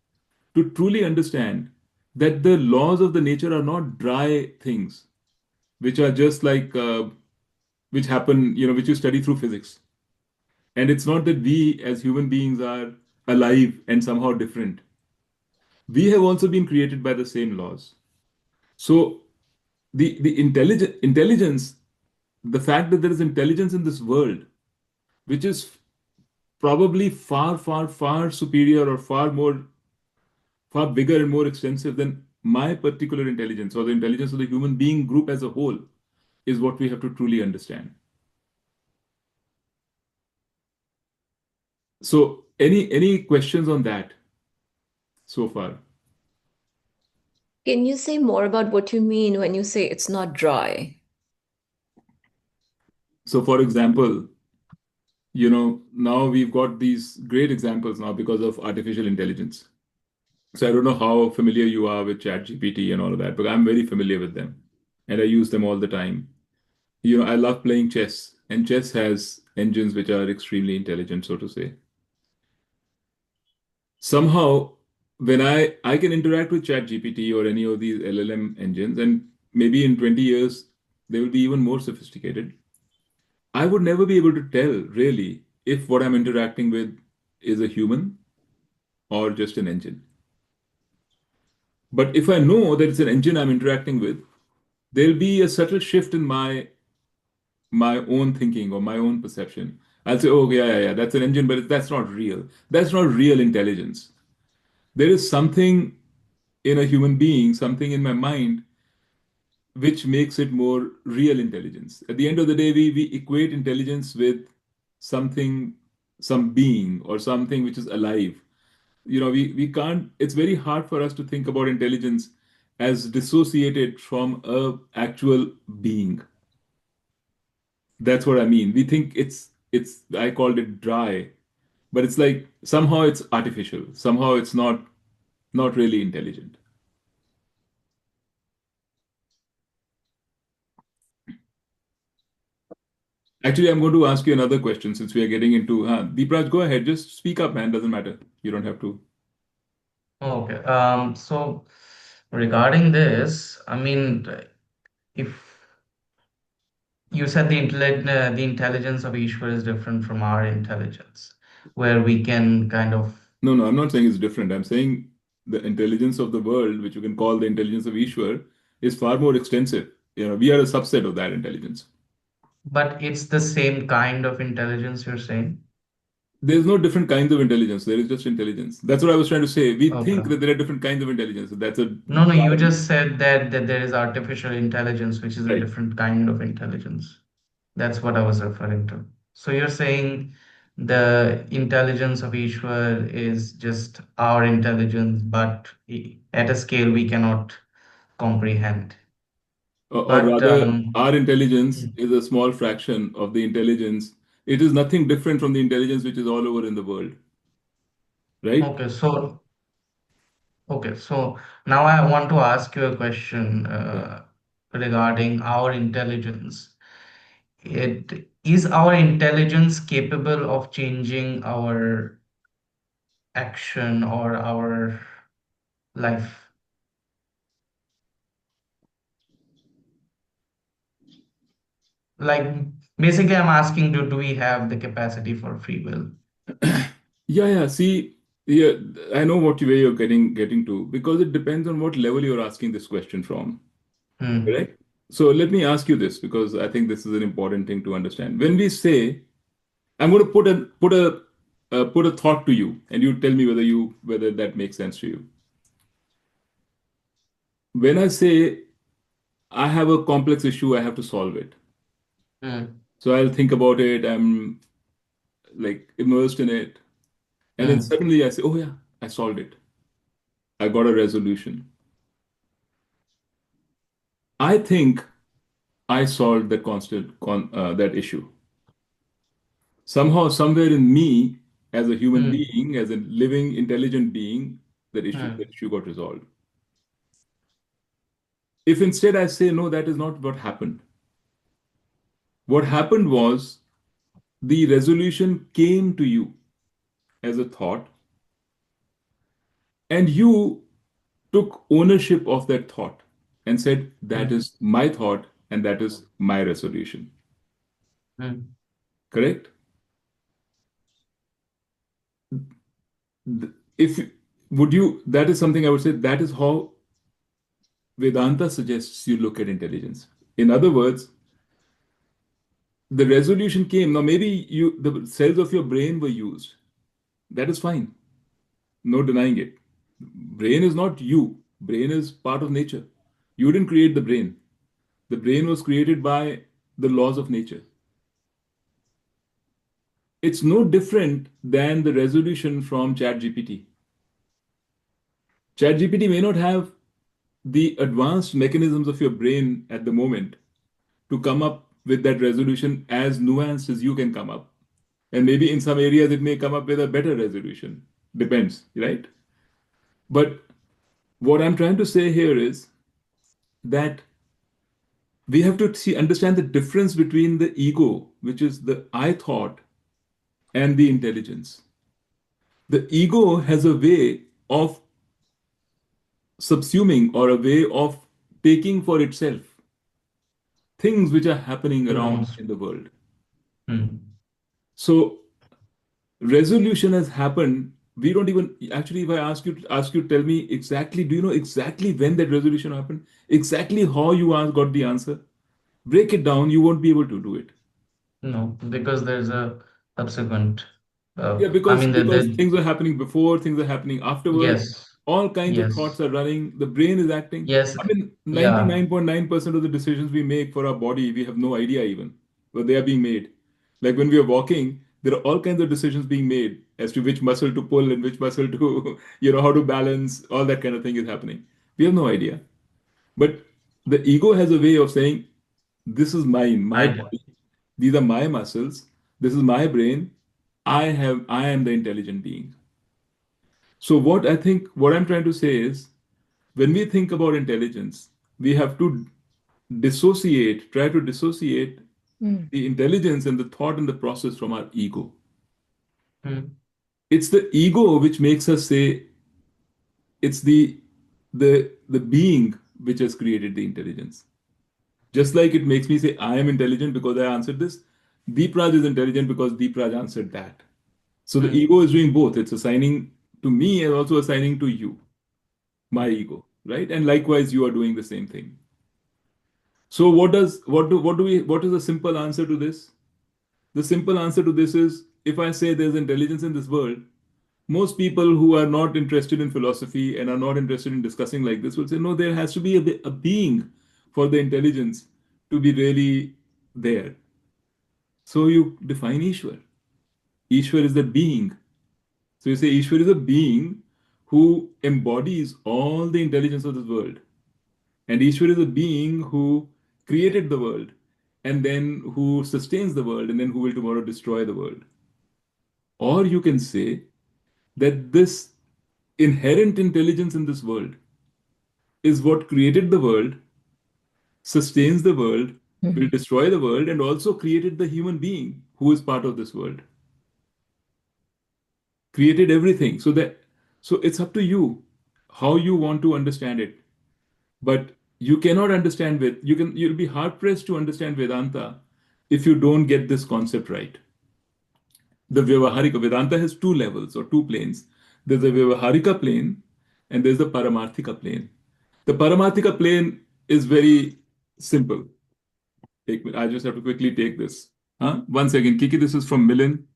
Speaker 1: to truly understand that the laws of the nature are not dry things, which are just like, which happen, which you study through physics. And it's not that we as human beings are alive and somehow different. We have also been created by the same laws. So the intelligence, the fact that there is intelligence in this world, which is probably far, far, far superior or far bigger and more extensive than my particular intelligence or the intelligence of the human being group as a whole is what we have to truly understand. So any questions on that so far?
Speaker 6: Can you say more about what you mean when you say it's not dry?
Speaker 1: So for example, now we've got these great examples now because of artificial intelligence. So I don't know how familiar you are with ChatGPT and all of that, but I'm very familiar with them and I use them all the time. I love playing chess, and chess has engines which are extremely intelligent, so to say. Somehow, when I can interact with ChatGPT or any of these LLM engines, and maybe in 20 years they will be even more sophisticated, I would never be able to tell really if what I'm interacting with is a human or just an engine. But if I know that it's an engine I'm interacting with, there'll be a subtle shift in my own thinking or my own perception. I'll say, oh, yeah, that's an engine, but that's not real. That's not real intelligence. There is something in a human being, something in my mind, which makes it more real intelligence. At the end of the day, we equate intelligence with something, some being or something which is alive. We can't, it's very hard for us to think about intelligence as dissociated from a actual being. That's what I mean. We think it's I called it dry, but it's like somehow it's artificial. Somehow it's not really intelligent. Actually, I'm going to ask you another question since we are getting into Deepraj, go ahead. Just speak up, man. Doesn't matter. You don't have to.
Speaker 2: Okay. So regarding this, I mean, if you said the intelligence of Ishwar is different from our intelligence, where we can kind of,
Speaker 1: No, I'm not saying it's different. I'm saying the intelligence of the world, which you can call the intelligence of Ishwar, is far more extensive. We are a subset of that intelligence.
Speaker 2: but it's the same kind of intelligence you're saying.
Speaker 1: There's no different kinds of intelligence. There is just intelligence. That's what I was trying to say. We think
Speaker 2: Okay.
Speaker 1: that there are different kinds of intelligence. That's a
Speaker 2: No, no, you just said that there is artificial intelligence, which is a
Speaker 1: right.
Speaker 2: different kind of intelligence. That's what I was referring to. So you're saying the intelligence of Ishwar is just our intelligence, but at a scale we cannot comprehend.
Speaker 1: Or
Speaker 2: But
Speaker 1: rather, our intelligence is a small fraction of the intelligence. It is nothing different from the intelligence which is all over in the world, right?
Speaker 2: okay, so now I want to ask you a question
Speaker 1: Yeah.
Speaker 2: regarding our intelligence. Is our intelligence capable of changing our action or our life? Like, basically, I'm asking, do we have the capacity for free will?
Speaker 1: Yeah. See, yeah, I know where you're getting to because it depends on what level you're asking this question from,
Speaker 2: Hmm.
Speaker 1: correct? So let me ask you this because I think this is an important thing to understand. When we say, I'm going to put a thought to you, and you tell me whether that makes sense to you. When I say I have a complex issue, I have to solve it.
Speaker 2: Hmm.
Speaker 1: So I'll think about it. I'm like immersed in it. And then
Speaker 2: Hmm.
Speaker 1: suddenly I say, oh, yeah, I solved it. I got a resolution. I think I solved that issue. Somehow, somewhere in me, as a human
Speaker 2: Hmm.
Speaker 1: being, as a living, intelligent being, that
Speaker 2: Hmm.
Speaker 1: issue got resolved. If instead I say, no, that is not what happened. What happened was the resolution came to you as a thought, and you took ownership of that thought and said, that
Speaker 2: Hmm.
Speaker 1: is my thought and that is my resolution.
Speaker 2: Hmm.
Speaker 1: Correct? If would you, that is something I would say, that is how Vedanta suggests you look at intelligence. In other words, the resolution came. Now, maybe the cells of your brain were used. That is fine. No denying it. Brain is not you. Brain is part of nature. You didn't create the brain. The brain was created by the laws of nature. It's no different than the resolution from ChatGPT. ChatGPT may not have the advanced mechanisms of your brain at the moment to come up with that resolution as nuanced as you can come up. And maybe in some areas it may come up with a better resolution. Depends, right? But what I'm trying to say here is that we have to understand the difference between the ego, which is the I thought, and the intelligence. The ego has a way of subsuming or a way of taking for itself things which are happening
Speaker 2: It
Speaker 1: around
Speaker 2: wants.
Speaker 1: in the world.
Speaker 2: Hmm.
Speaker 1: So resolution has happened. We don't even actually, if I ask you, tell me exactly, do you know exactly when that resolution happened? Exactly how you got the answer? Break it down, you won't be able to do it.
Speaker 2: No, because there's a subsequent.
Speaker 1: Yeah,
Speaker 2: I
Speaker 1: because
Speaker 2: mean,
Speaker 1: because things are happening before, things are happening afterwards.
Speaker 2: yes,
Speaker 1: All kinds of thoughts
Speaker 2: yes,
Speaker 1: are running. The brain is acting.
Speaker 2: yes,
Speaker 1: I mean,
Speaker 2: yeah,
Speaker 1: 99.9% of the decisions we make for our body, we have no idea even, but they are being made. Like when we are walking, there are all kinds of decisions being made as to which muscle to pull and which muscle to, how to balance. All that kind of thing is happening. We have no idea. But the ego has a way of saying, this is mine, my
Speaker 2: I do.
Speaker 1: body. These are my muscles. This is my brain. I am the intelligent being. So what I'm trying to say is, when we think about intelligence, we have to try to dissociate
Speaker 6: Mm.
Speaker 1: the intelligence and the thought and the process from our ego.
Speaker 2: Hmm.
Speaker 1: It's the ego which makes us say it's the being which has created the intelligence. Just like it makes me say I am intelligent because I answered this, Deepraj is intelligent because Deepraj answered that. So the
Speaker 2: Hmm.
Speaker 1: ego is doing both. It's assigning to me and also assigning to you, my ego, right? And likewise, you are doing the same thing. So what is the simple answer to this? The simple answer to this is, if I say there's intelligence in this world, most people who are not interested in philosophy and are not interested in discussing like this will say, no, there has to be a being for the intelligence to be really there. So you define Ishwar. Ishwar is the being. So you say Ishwar is a being who embodies all the intelligence of this world. And Ishwar is a being who created the world and then who sustains the world and then who will tomorrow destroy the world. Or you can say that this inherent intelligence in this world is what created the world, sustains the world, will
Speaker 6: Mhm.
Speaker 1: destroy the world, and also created the human being who is part of this world. Created everything. So it's up to you how you want to understand it. But you cannot understand you'll be hard pressed to understand Vedanta if you don't get this concept right. The Vyavaharika Vedanta has two levels or two planes. There's a Vyavaharika plane and there's the Paramarthika plane. The Paramarthika plane is very simple. I just have to quickly take this. Huh? One second, Kiki, this is from Milan.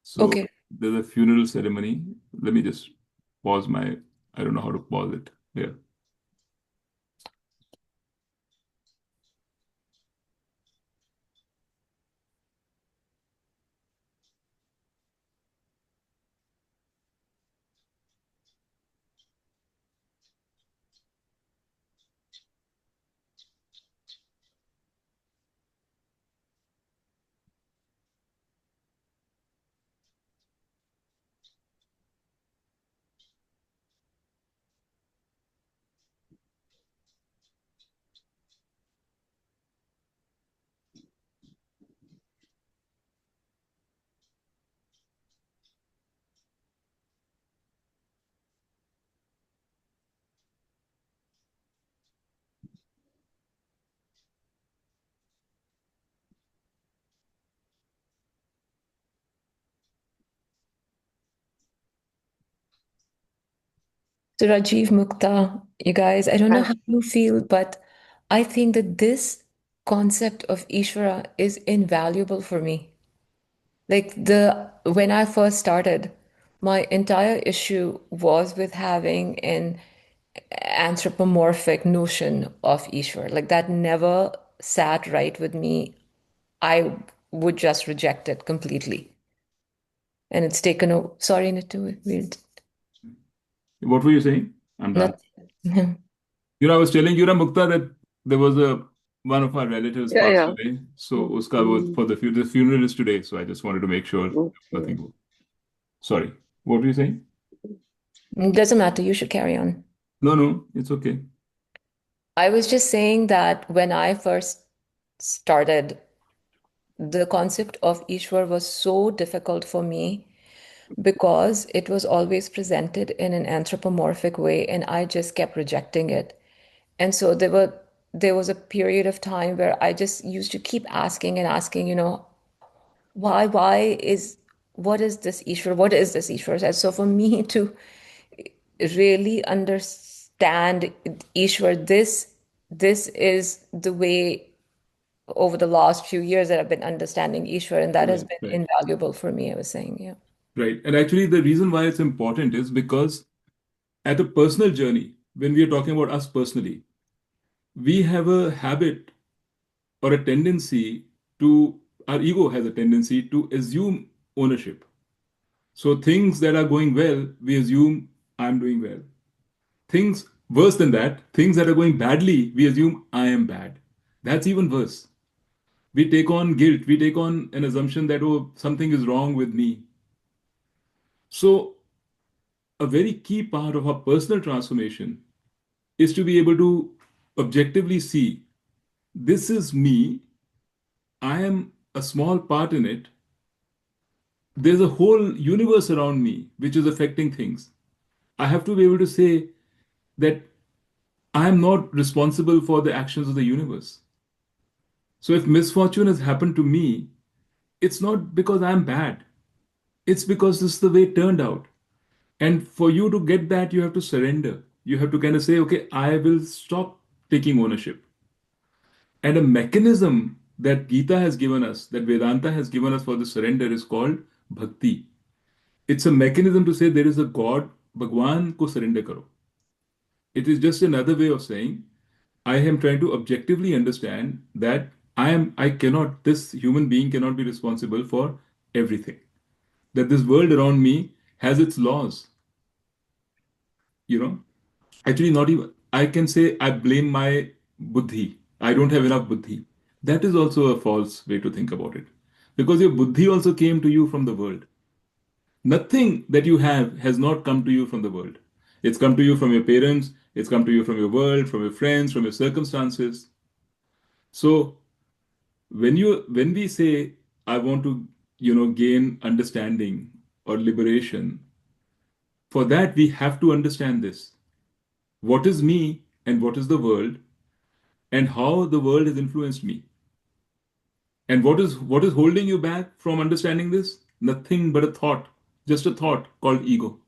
Speaker 1: So
Speaker 6: Okay.
Speaker 1: there's a funeral ceremony. Let me just pause I don't know how to pause it. Yeah.
Speaker 6: So Rajiv Mukta, you guys, I don't know
Speaker 4: Hi.
Speaker 6: how you feel, but I think that this concept of Ishvara is invaluable for me. Like when I first started, my entire issue was with having an anthropomorphic notion of Ishwar. Like that never sat right with me. I would just reject it completely. And it's taken a sorry, Nitu.
Speaker 1: What were you saying? I'm done.
Speaker 6: Not
Speaker 1: I was telling you, Mukta, that there was one of our relatives
Speaker 4: Yeah,
Speaker 1: passed
Speaker 4: yeah.
Speaker 1: away. So uska
Speaker 4: Mm,
Speaker 1: for the funeral is today. So I just wanted to make sure
Speaker 4: okay.
Speaker 1: nothing. Sorry. What were you saying?
Speaker 6: doesn't matter. You should carry on.
Speaker 1: No, it's okay.
Speaker 6: I was just saying that when I first started, the concept of Ishwar was so difficult for me because it was always presented in an anthropomorphic way, and I just kept rejecting it. And so there was a period of time where I just used to keep asking and asking, why is what is this Ishwar? What is this Ishwar? And so for me to really understand Ishwar, this is the way over the last few years that I've been understanding Ishwar, and that has been
Speaker 1: Right.
Speaker 6: invaluable for me, I was saying, yeah.
Speaker 1: Right. And actually, the reason why it's important is because at a personal journey, when we are talking about us personally, we have a habit or a tendency to, our ego has a tendency to assume ownership. So things that are going well, we assume I'm doing well. Things worse than that, things that are going badly, we assume I am bad. That's even worse. We take on guilt, we take on an assumption that, oh, something is wrong with me. So, a very key part of our personal transformation is to be able to objectively see this is me, I am a small part in it. There's a whole universe around me which is affecting things. I have to be able to say that I am not responsible for the actions of the universe. So if misfortune has happened to me, it's not because I'm bad. It's because this is the way it turned out. And for you to get that, you have to surrender. You have to kind of say, okay, I will stop taking ownership. And a mechanism that Gita has given us, that Vedanta has given us for the surrender is called bhakti. It's a mechanism to say there is a God, Bhagwan ko surrender karo. It is just another way of saying, I am trying to objectively understand that this human being cannot be responsible for everything. That this world around me has its laws, you know. Actually, not even, I can say I blame my buddhi. I don't have enough buddhi. That is also a false way to think about it. Because your buddhi also came to you from the world. Nothing that you have has not come to you from the world. It's come to you from your parents, it's come to you from your world, from your friends, from your circumstances. So when we say I want to, gain understanding or liberation, for that we have to understand this. What is me and what is the world and how the world has influenced me. And what is holding you back from understanding this? Nothing but a thought, just a thought called ego.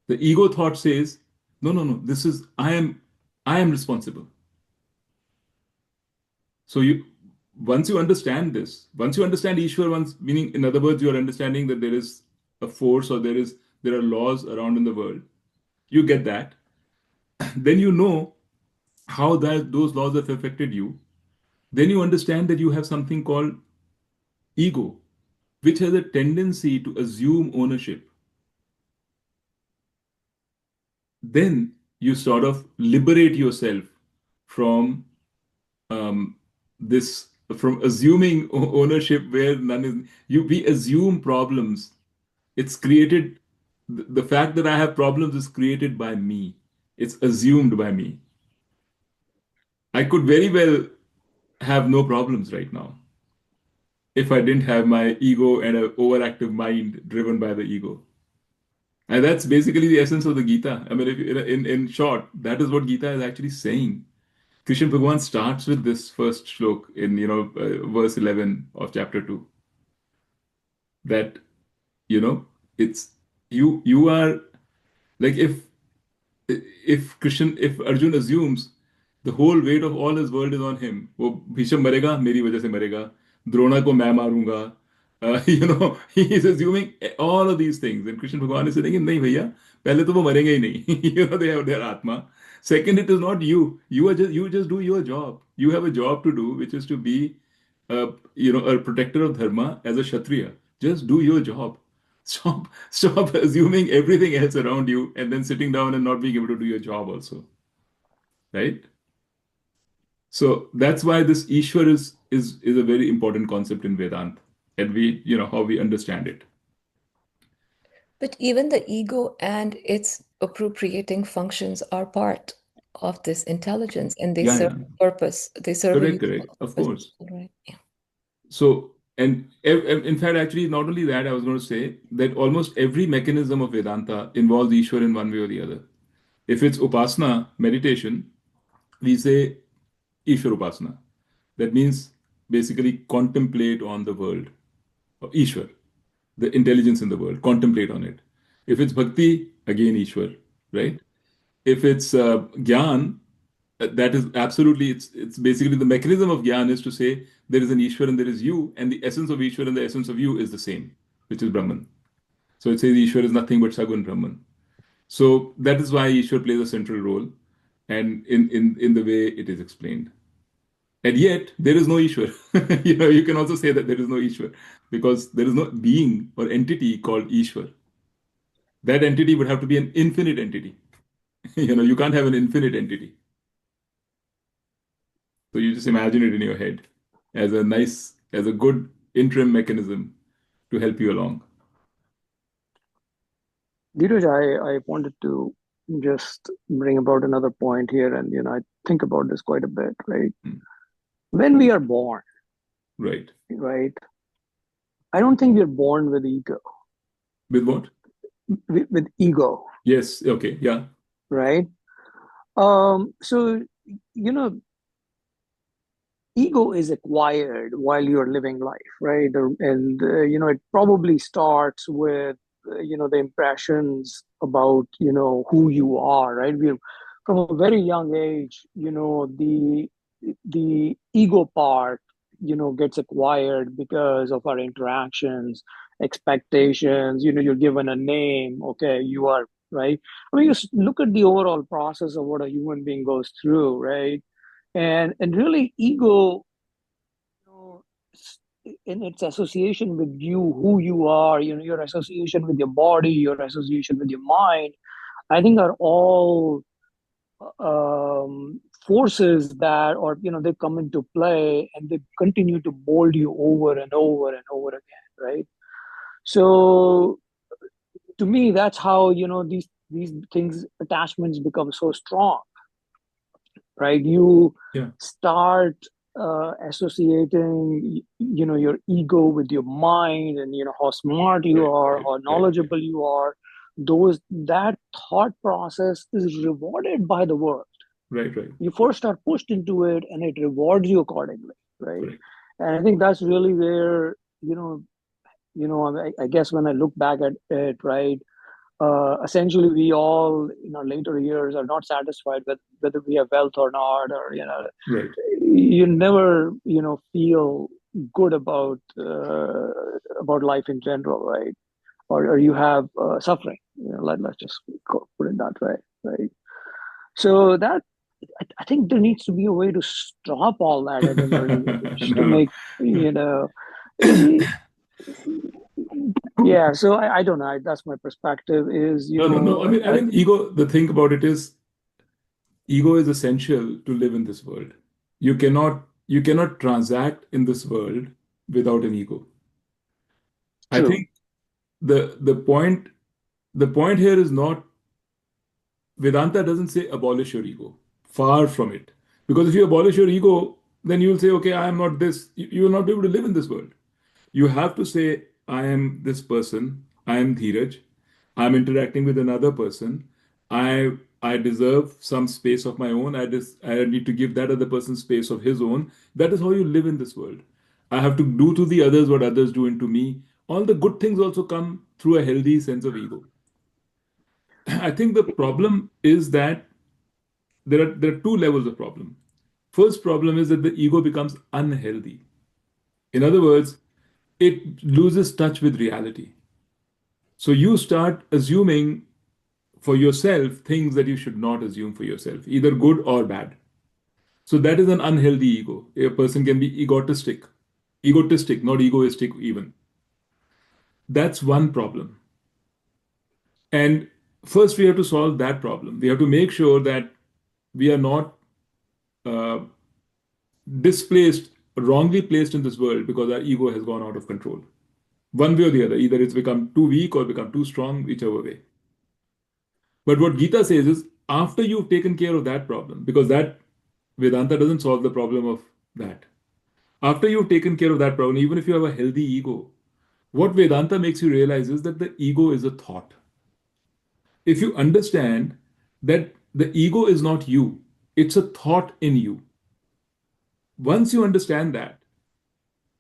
Speaker 1: The ego thought says, no, this is I am responsible. So once you understand this, once you understand Ishwar, meaning in other words, you are understanding that there is a force or there are laws around in the world. You get that, then you know how that those laws have affected you. Then you understand that you have something called ego, which has a tendency to assume ownership. Then you sort of liberate yourself from this from assuming ownership where none is we assume problems. It's created, the fact that I have problems is created by me. It's assumed by me. I could very well have no problems right now if I didn't have my ego and an overactive mind driven by the ego. And that's basically the essence of the Gita. I mean, if, in short, that is what Gita is actually saying. Krishna Bhagavan starts with this first shlok in verse 11 of chapter 2, that you know it's you are like, if Arjun assumes the whole weight of all his world is on him, वो भीष्म मरेगा मेरी वजह से मरेगा, द्रोणा को मैं मारूंगा, he is assuming all of these things, and Krishna Bhagavan is saying, नहीं भैया, पहले तो वो मरेंगे ही नहीं. They have their atma. Second, it is not you. You just do your job. You have a job to do, which is to be a protector of dharma as a kshatriya. Just do your job. Stop assuming everything else around you and then sitting down and not being able to do your job also. Right? So that's why this Ishwar is a very important concept in Vedanta, and how we understand it.
Speaker 6: But even the ego and its appropriating functions are part of this intelligence, and they
Speaker 1: Yeah,
Speaker 6: serve
Speaker 1: yeah.
Speaker 6: a purpose. They serve a
Speaker 1: Correct.
Speaker 6: useful
Speaker 1: Of
Speaker 6: purpose,
Speaker 1: course.
Speaker 6: right? Yeah.
Speaker 1: So, and in fact, actually, not only that, I was going to say that almost every mechanism of Vedanta involves Ishwar in one way or the other. If it's Upasana, meditation, we say Ishwar Upasana. That means basically contemplate on the world, or Ishwar, the intelligence in the world, contemplate on it. If it's Bhakti, again Ishwar, right? If it's Gyan, that is absolutely, it's basically the mechanism of Gyan is to say there is an Ishwar and there is you, and the essence of Ishwar and the essence of you is the same, which is Brahman. So it says Ishwar is nothing but Sagun Brahman. So that is why Ishwar plays a central role, and in the way it is explained. And yet there is no Ishwar. You can also say that there is no Ishwar because there is no being or entity called Ishwar. That entity would have to be an infinite entity. You can't have an infinite entity. So you just imagine it in your head as a good interim mechanism to help you along.
Speaker 4: Deepraj, I wanted to just bring about another point here, and I think about this quite a bit, right?
Speaker 1: Mm.
Speaker 4: When we are born,
Speaker 1: Right.
Speaker 4: right, I don't think we're born with ego,
Speaker 1: With what?
Speaker 4: with ego,
Speaker 1: Yes. Okay. Yeah.
Speaker 4: right? So you know, ego is acquired while you're living life, right? And it probably starts with the impressions about who you are, right? We from a very young age, the ego part gets acquired because of our interactions, expectations. You're given a name. Okay, you are right. I mean, look at the overall process of what a human being goes through, right? And really, ego, know, in its association with you, who you are, your association with your body, your association with your mind, I think are all forces that, or they come into play and they continue to mold you over and over and over again, right? So to me, that's how these things, attachments become so strong, right? You
Speaker 1: Yeah.
Speaker 4: start associating your ego with your mind, and how smart you
Speaker 1: Right.
Speaker 4: are,
Speaker 1: Right.
Speaker 4: how
Speaker 1: Right.
Speaker 4: knowledgeable you are. That thought process is rewarded by the world.
Speaker 1: Right. Right.
Speaker 4: You first are pushed into it and it rewards you accordingly, right?
Speaker 1: Correct.
Speaker 4: And I think that's really where I guess when I look back at it, right, essentially we all in our later years are not satisfied with whether we have wealth or not, or
Speaker 1: Right.
Speaker 4: you never feel good about life in general, right? Or you have suffering, let's just put it that way, right? So that I think there needs to be a way to stop all that at an early age
Speaker 1: No.
Speaker 4: to
Speaker 1: No.
Speaker 4: make yeah. So I don't know. That's my perspective. Is
Speaker 1: No. No. No. I
Speaker 4: I
Speaker 1: mean, ego. The thing about it is, ego is essential to live in this world. You cannot transact in this world without an ego. I
Speaker 4: true.
Speaker 1: think the point here is not, Vedanta doesn't say abolish your ego. Far from it. Because if you abolish your ego, then you will say, okay, I am not this. You will not be able to live in this world. You have to say, I am this person. I am Dheeraj. I'm interacting with another person. I deserve some space of my own. I need to give that other person space of his own. That is how you live in this world. I have to do to the others what others do into me. All the good things also come through a healthy sense of ego. I think the problem is that there are two levels of problem. First problem is that the ego becomes unhealthy. In other words, it loses touch with reality. So you start assuming for yourself things that you should not assume for yourself, either good or bad. So that is an unhealthy ego. A person can be egotistic, not egoistic even. That's one problem. And first, we have to solve that problem. We have to make sure that we are not uh, displaced, wrongly placed in this world because our ego has gone out of control. One way or the other, either it's become too weak or become too strong, whichever way. But what Gita says is after you've taken care of that problem, because that Vedanta doesn't solve the problem of that. After you've taken care of that problem, even if you have a healthy ego, what Vedanta makes you realize is that the ego is a thought. If you understand that the ego is not you, it's a thought in you. Once you understand that,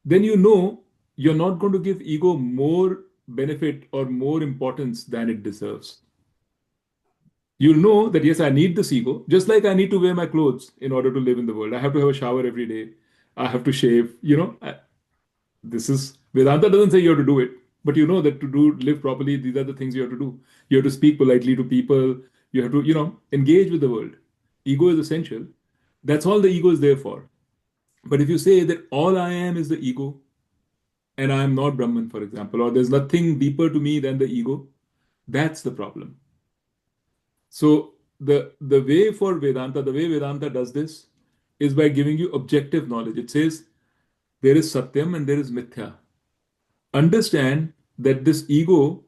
Speaker 1: then you know you're not going to give ego more benefit or more importance than it deserves. You'll know that, yes, I need this ego, just like I need to wear my clothes in order to live in the world. I have to have a shower every day. I have to shave. This is Vedanta doesn't say you have to do it, but you know that to live properly, these are the things you have to do. You have to speak politely to people. You have to, engage with the world. Ego is essential. That's all the ego is there for. But if you say that all I am is the ego, and I am not Brahman, for example, or there's nothing deeper to me than the ego, that's the problem. So the way for Vedanta, the way Vedanta does this is by giving you objective knowledge. It says there is Satyam and there is Mithya. Understand that this ego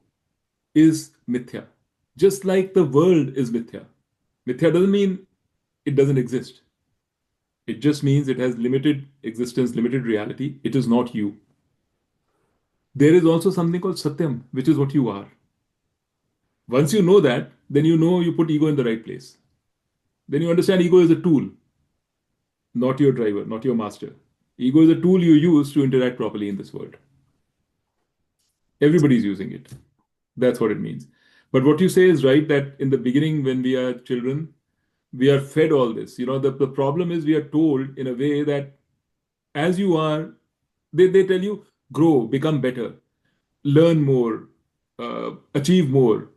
Speaker 1: is Mithya, just like the world is Mithya. Mithya doesn't mean it doesn't exist. It just means it has limited existence, limited reality. It is not you. There is also something called Satyam, which is what you are. Once you know that, then you know you put ego in the right place. Then you understand ego is a tool, not your driver, not your master. Ego is a tool you use to interact properly in this world. Everybody's using it. That's what it means. But what you say is right, that in the beginning, when we are children, we are fed all this. The problem is we are told in a way that as you are, they tell you, grow, become better, learn more, achieve more.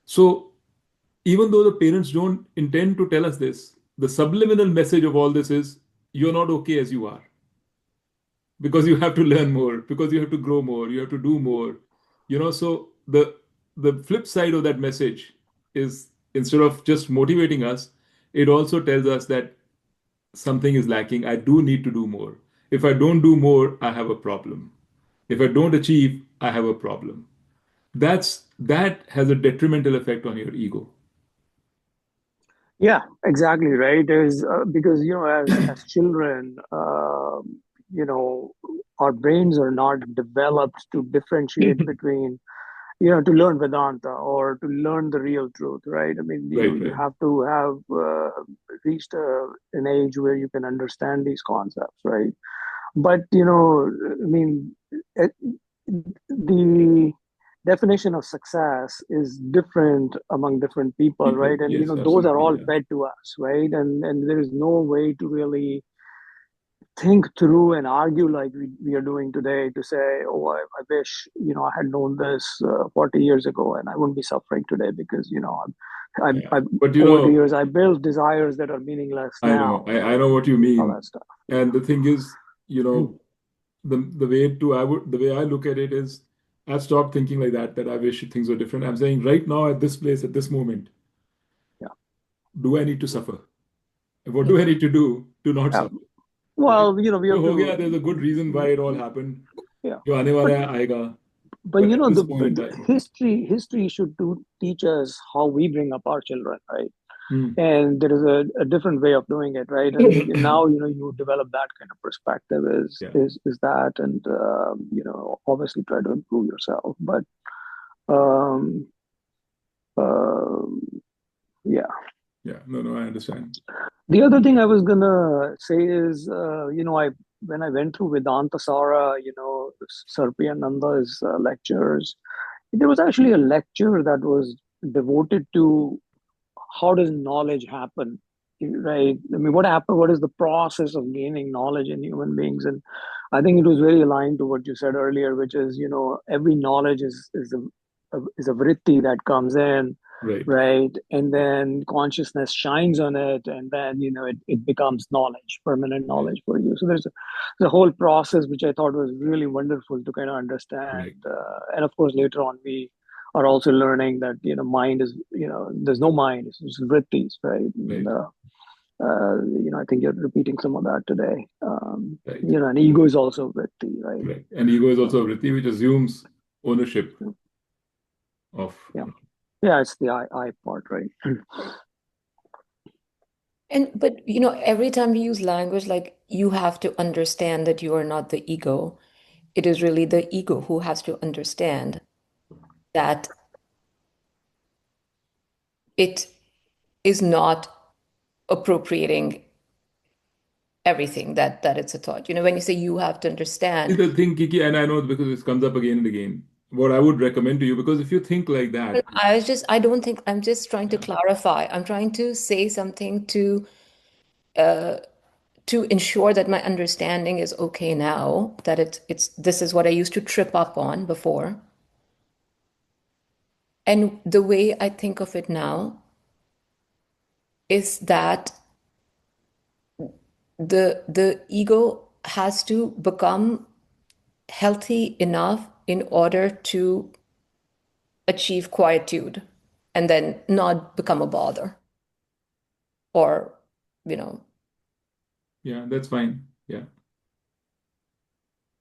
Speaker 1: So even though the parents don't intend to tell us this, the subliminal message of all this is you're not okay as you are. Because you have to learn more, because you have to grow more, you have to do more. So the flip side of that message is, instead of just motivating us, it also tells us that something is lacking. I do need to do more. If I don't do more, I have a problem. If I don't achieve, I have a problem. That has a detrimental effect on your ego.
Speaker 4: Yeah, exactly, right. Is because as children, our brains are not developed to differentiate between, to learn Vedanta or to learn the real truth, right? I mean,
Speaker 1: Right,
Speaker 4: you
Speaker 1: right.
Speaker 4: have to have reached an age where you can understand these concepts, right? But I mean, the definition of success is different among different people,
Speaker 1: People,
Speaker 4: right? And
Speaker 1: yes,
Speaker 4: those are
Speaker 1: absolutely,
Speaker 4: all
Speaker 1: yeah.
Speaker 4: fed to us, right? And there is no way to really think through and argue like we are doing today to say, oh, I wish I had known this 40 years ago and I wouldn't be suffering today because
Speaker 1: Yeah.
Speaker 4: I
Speaker 1: But
Speaker 4: over the years I built desires that are meaningless
Speaker 1: I
Speaker 4: now,
Speaker 1: know, I know what you
Speaker 4: all
Speaker 1: mean.
Speaker 4: that stuff.
Speaker 1: And the thing is, you know, the way I look at it is I've stopped thinking like that I wish things were different. I'm saying right now at this place, at this moment,
Speaker 4: Yeah.
Speaker 1: do I need to suffer? What do I need to do to not
Speaker 4: Yeah.
Speaker 1: suffer? Right?
Speaker 4: Well, we
Speaker 1: जो
Speaker 4: have
Speaker 1: हो
Speaker 4: to,
Speaker 1: गया, there's a good reason why it all happened.
Speaker 4: yeah.
Speaker 1: जो आने
Speaker 4: But
Speaker 1: वाला है आएगा.
Speaker 4: but
Speaker 1: But at this
Speaker 4: but
Speaker 1: point,
Speaker 4: history should teach us how we bring up our children, right?
Speaker 1: Hmm.
Speaker 4: And there is a different way of doing it, right? And now you develop that kind of perspective
Speaker 1: Yeah,
Speaker 4: is that, and obviously try to improve yourself. But um, uh, yeah.
Speaker 1: yeah. No, I understand.
Speaker 4: The other thing I was gonna say is, I when I went through Vedanta Sara, Sarpiyananda's lectures, there was actually a lecture that was devoted to how does knowledge happen, right? I mean, what happened? What is the process of gaining knowledge in human beings? And I think it was very aligned to what you said earlier, which is every knowledge is a vritti that comes in,
Speaker 1: Right.
Speaker 4: right? And then consciousness shines on it, and then it becomes knowledge, permanent knowledge for you. So there's the whole process, which I thought was really wonderful to kind of understand.
Speaker 1: Right.
Speaker 4: And of course, later on, we are also learning that mind is there's no mind; it's just vrittis, right?
Speaker 1: Right.
Speaker 4: I think you're repeating some of that today.
Speaker 1: Right.
Speaker 4: And ego is also vritti, right?
Speaker 1: Right. And ego is also a vritti which assumes ownership of.
Speaker 4: Yeah, yeah, it's the I part, right?
Speaker 6: But every time we use language like you have to understand that you are not the ego, it is really the ego who has to understand that it is not appropriating everything that it's a thought. When you say you have to
Speaker 1: See,
Speaker 6: understand,
Speaker 1: the thing, Kiki, and I know because this comes up again and again, what I would recommend to you, because if you think like that,
Speaker 6: I don't think I'm just trying to
Speaker 1: yeah,
Speaker 6: clarify. I'm trying to say something to ensure that my understanding is okay now, that it's this is what I used to trip up on before. And the way I think of it now is that the ego has to become healthy enough in order to achieve quietude and then not become a bother or you know
Speaker 1: yeah, that's fine. Yeah.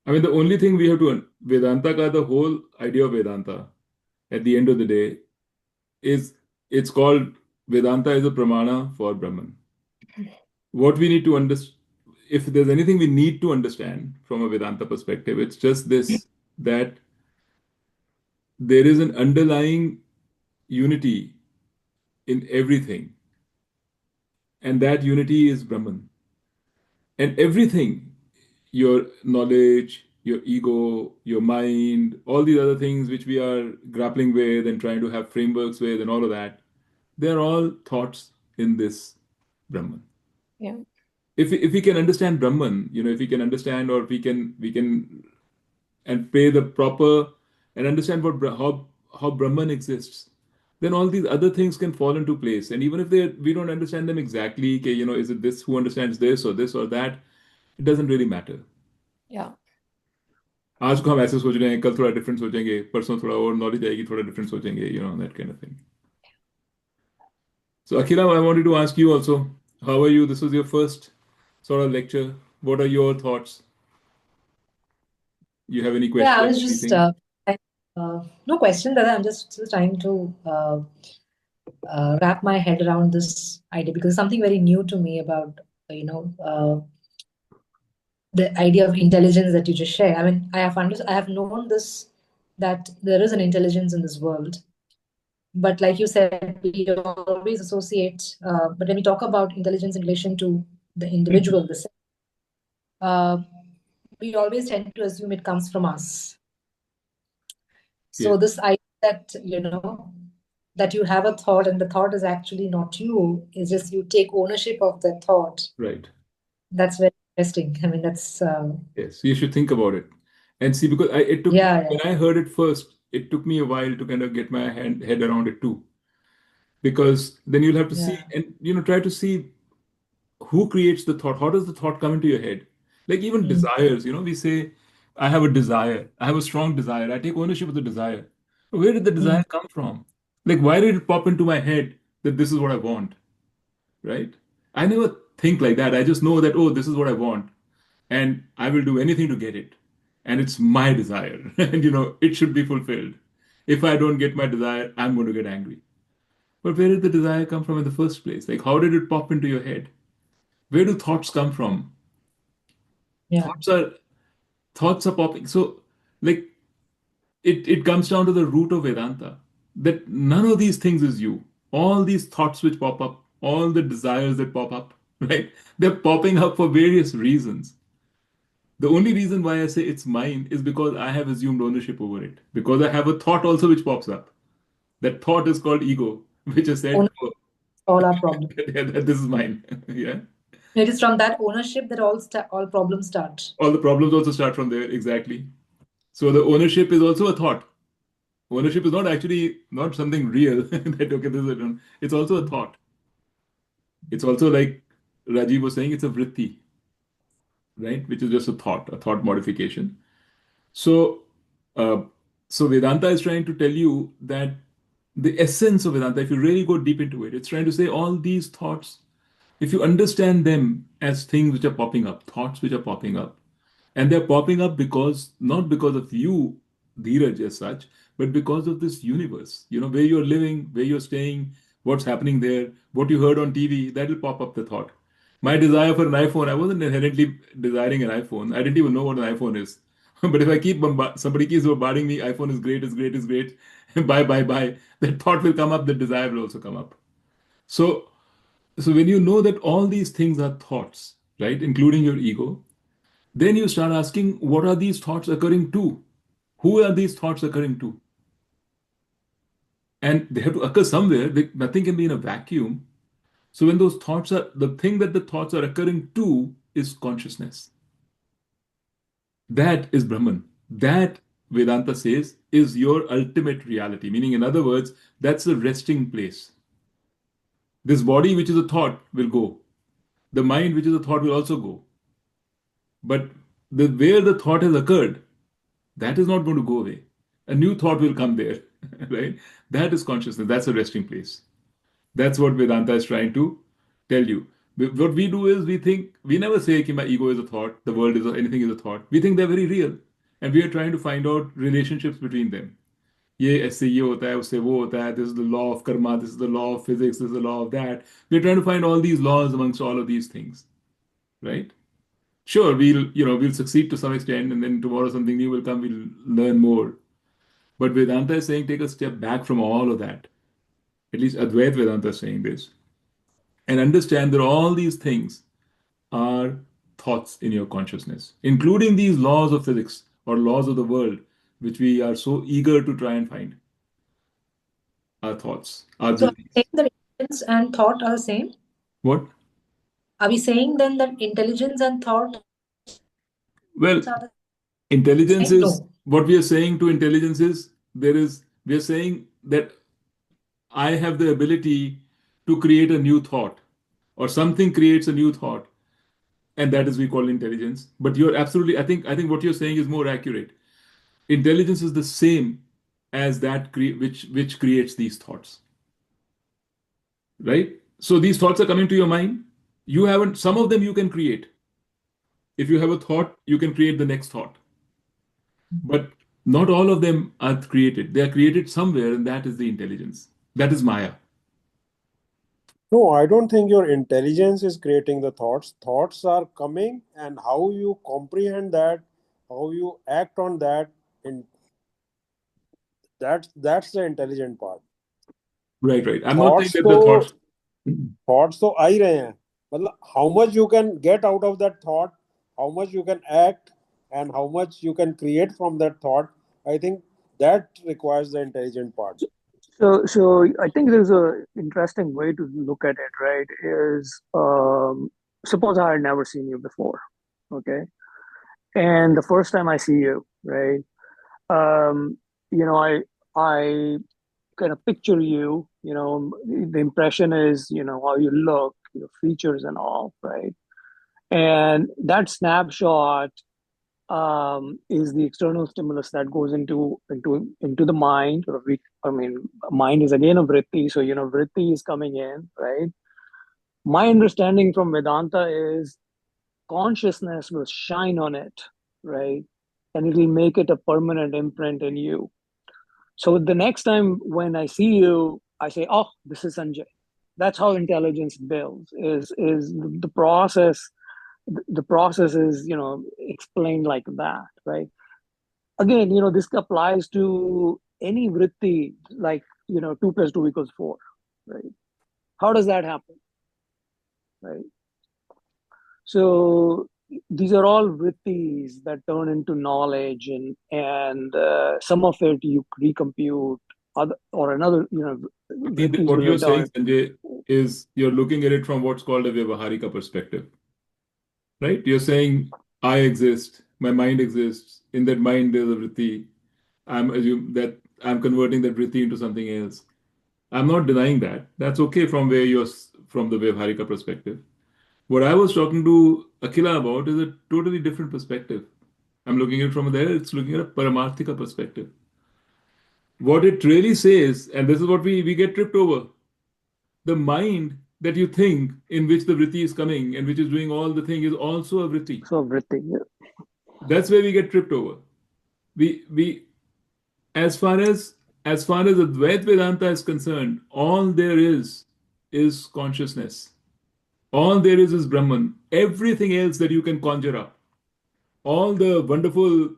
Speaker 1: I mean, the only thing we have to, Vedanta ka, the whole idea of Vedanta, at the end of the day, is it's called Vedanta is a pramana for Brahman. What we need to understand, if there's anything we need to understand from a Vedanta perspective, it's just this, that there is an underlying unity in everything, and that unity is Brahman. And everything, your knowledge, your ego, your mind, all these other things which we are grappling with and trying to have frameworks with, and all of that, they're all thoughts in this Brahman.
Speaker 6: yeah
Speaker 1: If we can understand Brahman, if we can understand, or we can and pay the proper and understand how Brahman exists, then all these other things can fall into place. And even if we don't understand them exactly, okay, is it this who understands this or that, it doesn't really matter.
Speaker 6: yeah
Speaker 1: आज को हम ऐसे सोच रहे हैं, कल थोड़ा different सोचेंगे, परसों थोड़ा और नॉलेज आएगी, थोड़ा डिफरेंट सोचेंगे, that kind of thing. So Akila, I wanted to ask you also, how are you? This was your first sort of lecture. What are your thoughts? You have any
Speaker 3: Yeah, I was
Speaker 1: questions,
Speaker 3: just
Speaker 1: anything?
Speaker 3: no question, Dada. I'm just trying to wrap my head around this idea because something very new to me about the idea of intelligence that you just shared. I mean, I have known this, that there is an intelligence in this world, but like you said, we always associate. But when we talk about intelligence in relation to the individual, we always tend to assume it comes from us. So
Speaker 1: Yes.
Speaker 3: this idea that that you have a thought and the thought is actually not you, it's just you take ownership of that thought.
Speaker 1: Right.
Speaker 3: That's very interesting. I mean, that's
Speaker 1: Yes. You should think about it and see, because
Speaker 3: yeah.
Speaker 1: when I heard it first, it took me a while to kind of get my head around it too. Because then you'll have to see
Speaker 3: Yeah.
Speaker 1: and try to see who creates the thought. How does the thought come into your head? Like even
Speaker 3: Mm.
Speaker 1: desires, we say, I have a desire. I have a strong desire. I take ownership of the desire. Where did the desire come from? Like, why did it pop into my head that this is what I want? Right? I never think like that. I just know that, oh, this is what I want. And I will do anything to get it. And it's my desire. And, it should be fulfilled. If I don't get my desire, I'm going to get angry. But where did the desire come from in the first place? Like, how did it pop into your head? Where do thoughts come from?
Speaker 3: Yeah.
Speaker 1: Thoughts are popping. So, like, it comes down to the root of Vedanta, that none of these things is you. All these thoughts which pop up, all the desires that pop up, right? They're popping up for various reasons. The only reason why I say it's mine is because I have assumed ownership over it. Because I have a thought also which pops up. That thought is called ego, which has said,
Speaker 3: Ownership
Speaker 1: oh,
Speaker 3: all our problems.
Speaker 1: this is mine. Yeah.
Speaker 3: It is from that ownership that all problems start.
Speaker 1: All the problems also start from there, exactly. So the ownership is also a thought. ownership is not actually not something real that okay, this is it. It's also a thought. It's also like Rajiv was saying, it's a vritti, right? Which is just a thought modification. So, uh, so Vedanta is trying to tell you that the essence of Vedanta, if you really go deep into it, it's trying to say all these thoughts, if you understand them as things which are popping up, thoughts which are popping up, and they're popping up because not because of you, Dheeraj, as such, but because of this universe. You know, where you're living, where you're staying, what's happening there, what you heard on TV, that'll pop up the thought. My desire for an iPhone, I wasn't inherently desiring an iPhone. I didn't even know what an iPhone is. But if I keep somebody keeps bombarding me, iPhone is great, is great, is great, buy, buy, buy, that thought will come up, that desire will also come up. So, so when you know that all these things are thoughts, right, including your ego, then you start asking, what are these thoughts occurring to? Who are these thoughts occurring to? And they have to occur somewhere. Nothing can be in a vacuum. So when those thoughts are, the thing that the thoughts are occurring to is consciousness. That is Brahman. That, Vedanta says, is your ultimate reality. Meaning, in other words, that's the resting place. This body, which is a thought, will go. The mind, which is a thought, will also go. But where the thought has occurred, that is not going to go away. A new thought will come there, right? That is consciousness. That's a resting place. That's what Vedanta is trying to tell you. What we do is we think, we never say कि my ego is a thought, the world is anything is a thought. We think they're very real. And we are trying to find out relationships between them. ये ऐसे ये होता है उससे वो होता है, this is the law of karma, this is the law of physics, this is the law of that. We're trying to find all these laws amongst all of these things, right? Sure, we'll succeed to some extent, and then tomorrow something new will come, we'll learn more. But Vedanta is saying take a step back from all of that. At least Advaita Vedanta is saying this. And understand that all these things are thoughts in your consciousness, including these laws of physics or laws of the world, which we are so eager to try and find. Our thoughts, our
Speaker 3: So are we
Speaker 1: vrittis.
Speaker 3: saying that intelligence and thought are the same?
Speaker 1: What?
Speaker 3: Are we saying then that intelligence and thought are
Speaker 1: Well,
Speaker 3: the
Speaker 1: intelligence
Speaker 3: same?
Speaker 1: is
Speaker 3: No.
Speaker 1: what we are saying to intelligence is we are saying that I have the ability to create a new thought, or something creates a new thought, and that is we call intelligence. But you're absolutely, I think what you're saying is more accurate. Intelligence is the same as that which creates these thoughts, right? So these thoughts are coming to your mind. You haven't, some of them you can create. If you have a thought, you can create the next thought. But not all of them are created. They are created somewhere, and that is the intelligence. That is Maya.
Speaker 5: No, I don't think your intelligence is creating the thoughts. Thoughts are coming, and how you comprehend that, how you act on that, and that's the intelligent part.
Speaker 1: Right, right. I'm not saying
Speaker 5: thoughts
Speaker 1: that
Speaker 5: तो
Speaker 1: the thoughts.
Speaker 5: Thoughts तो आ ही रहे हैं, मतलब how much you can get out of that thought, how much you can act, and how much you can create from that thought. I think that requires the intelligent part.
Speaker 4: So I think there's a interesting way to look at it, right? Is suppose I had never seen you before, okay, and the first time I see you, right? Um, you know, I kind of picture you. You know, the impression is how you look, your features and all, right? And that snapshot is the external stimulus that goes into the mind. Or I mean, mind is again a vritti, so vritti is coming in, right? My understanding from Vedanta is consciousness will shine on it, right, and it will make it a permanent imprint in you. So the next time when I see you, I say, "Oh, this is Sanjay." That's how intelligence builds. Is the process. The process is explained like that, right? Again, this applies to any vritti, like 2 + 2 = 4, right? How does that happen, right? So these are all vrittis that turn into knowledge, and some of it you recompute, other or another,
Speaker 1: See,
Speaker 4: vrittis
Speaker 1: what
Speaker 4: will
Speaker 1: you're saying,
Speaker 4: return.
Speaker 1: Sanjay, is you're looking at it from what's called a Vyavaharika perspective, right? You're saying, I exist, my mind exists. In that mind, there's a vritti. I'm assuming that I'm converting that vritti into something else. I'm not denying that. That's okay from from the Vyavharika perspective. What I was talking to Akila about is a totally different perspective. I'm looking at it from there, it's looking at a Paramarthika perspective. What it really says, and this is what we get tripped over, the mind that you think in which the vritti is coming and which is doing all the thing is also a vritti.
Speaker 4: So everything.
Speaker 1: That's where we get tripped over. We as far as Advaita Vedanta is concerned, all there is consciousness. All there is Brahman. Everything else that you can conjure up, all the wonderful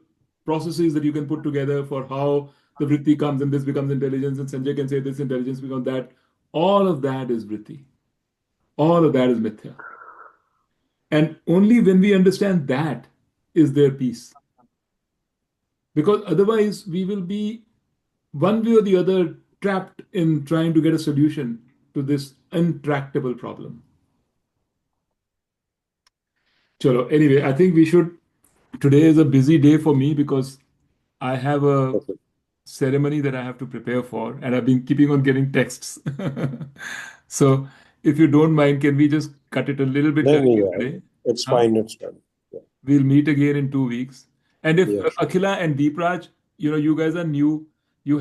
Speaker 1: processes that you can put together for how the vritti comes and this becomes intelligence, and Sanjay can say this intelligence becomes that. All of that is vritti. All of that is mithya. And only when we understand that is there peace. Because otherwise, we will be one way or the other trapped in trying to get a solution to this intractable problem. Chalo, anyway, I think we should. Today is a busy day for me because I have a
Speaker 5: Okay.
Speaker 1: ceremony that I have to prepare for, and I've been keeping on getting texts. So, if you don't mind, can we just cut it a little bit
Speaker 5: No, no,
Speaker 1: earlier
Speaker 5: yeah.
Speaker 1: today?
Speaker 5: It's
Speaker 1: Huh?
Speaker 5: fine. It's fine. Yeah.
Speaker 1: We'll meet again in 2 weeks. And if
Speaker 5: Yeah, sure.
Speaker 1: Akila and Deepraj, you guys are new, you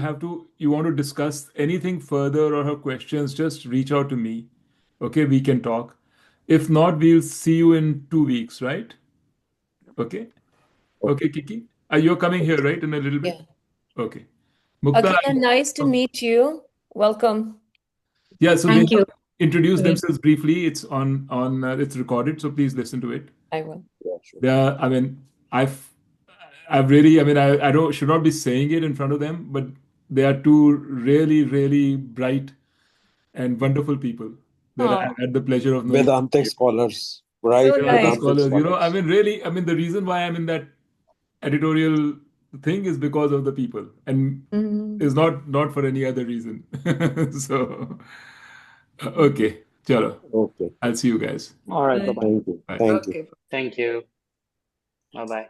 Speaker 1: want to discuss anything further or have questions, just reach out to me. Okay, we can talk. If not, we'll see you in 2 weeks, right? Okay.
Speaker 5: Okay.
Speaker 1: Okay, Kiki. You're coming here, right, in a little bit?
Speaker 6: Yeah.
Speaker 1: Okay. Mukta,
Speaker 6: Akila, nice to meet you. Welcome.
Speaker 1: yeah, so they
Speaker 3: Thank you.
Speaker 1: have introduced
Speaker 3: Great.
Speaker 1: themselves briefly. It's it's recorded, so please listen to it.
Speaker 6: I will.
Speaker 5: Yeah, sure.
Speaker 1: They are, I mean, I've really, I don't should not be saying it in front of them, but they are two really, really bright and wonderful people that I
Speaker 6: Oh,
Speaker 1: had the pleasure of knowing.
Speaker 5: Vedantic scholars, right?
Speaker 6: so
Speaker 1: Vedanta
Speaker 6: nice.
Speaker 5: Vedantic
Speaker 1: scholars,
Speaker 5: scholars.
Speaker 1: really, the reason why I'm in that editorial thing is because of the people, and
Speaker 6: Mhm.
Speaker 1: is not for any other reason. So, okay, chalo.
Speaker 5: Okay.
Speaker 1: I'll see you guys.
Speaker 4: All right. Bye
Speaker 6: Bye.
Speaker 4: bye.
Speaker 5: Thank you.
Speaker 1: Bye.
Speaker 5: Thank you.
Speaker 3: Okay.
Speaker 7: Thank you. Bye bye.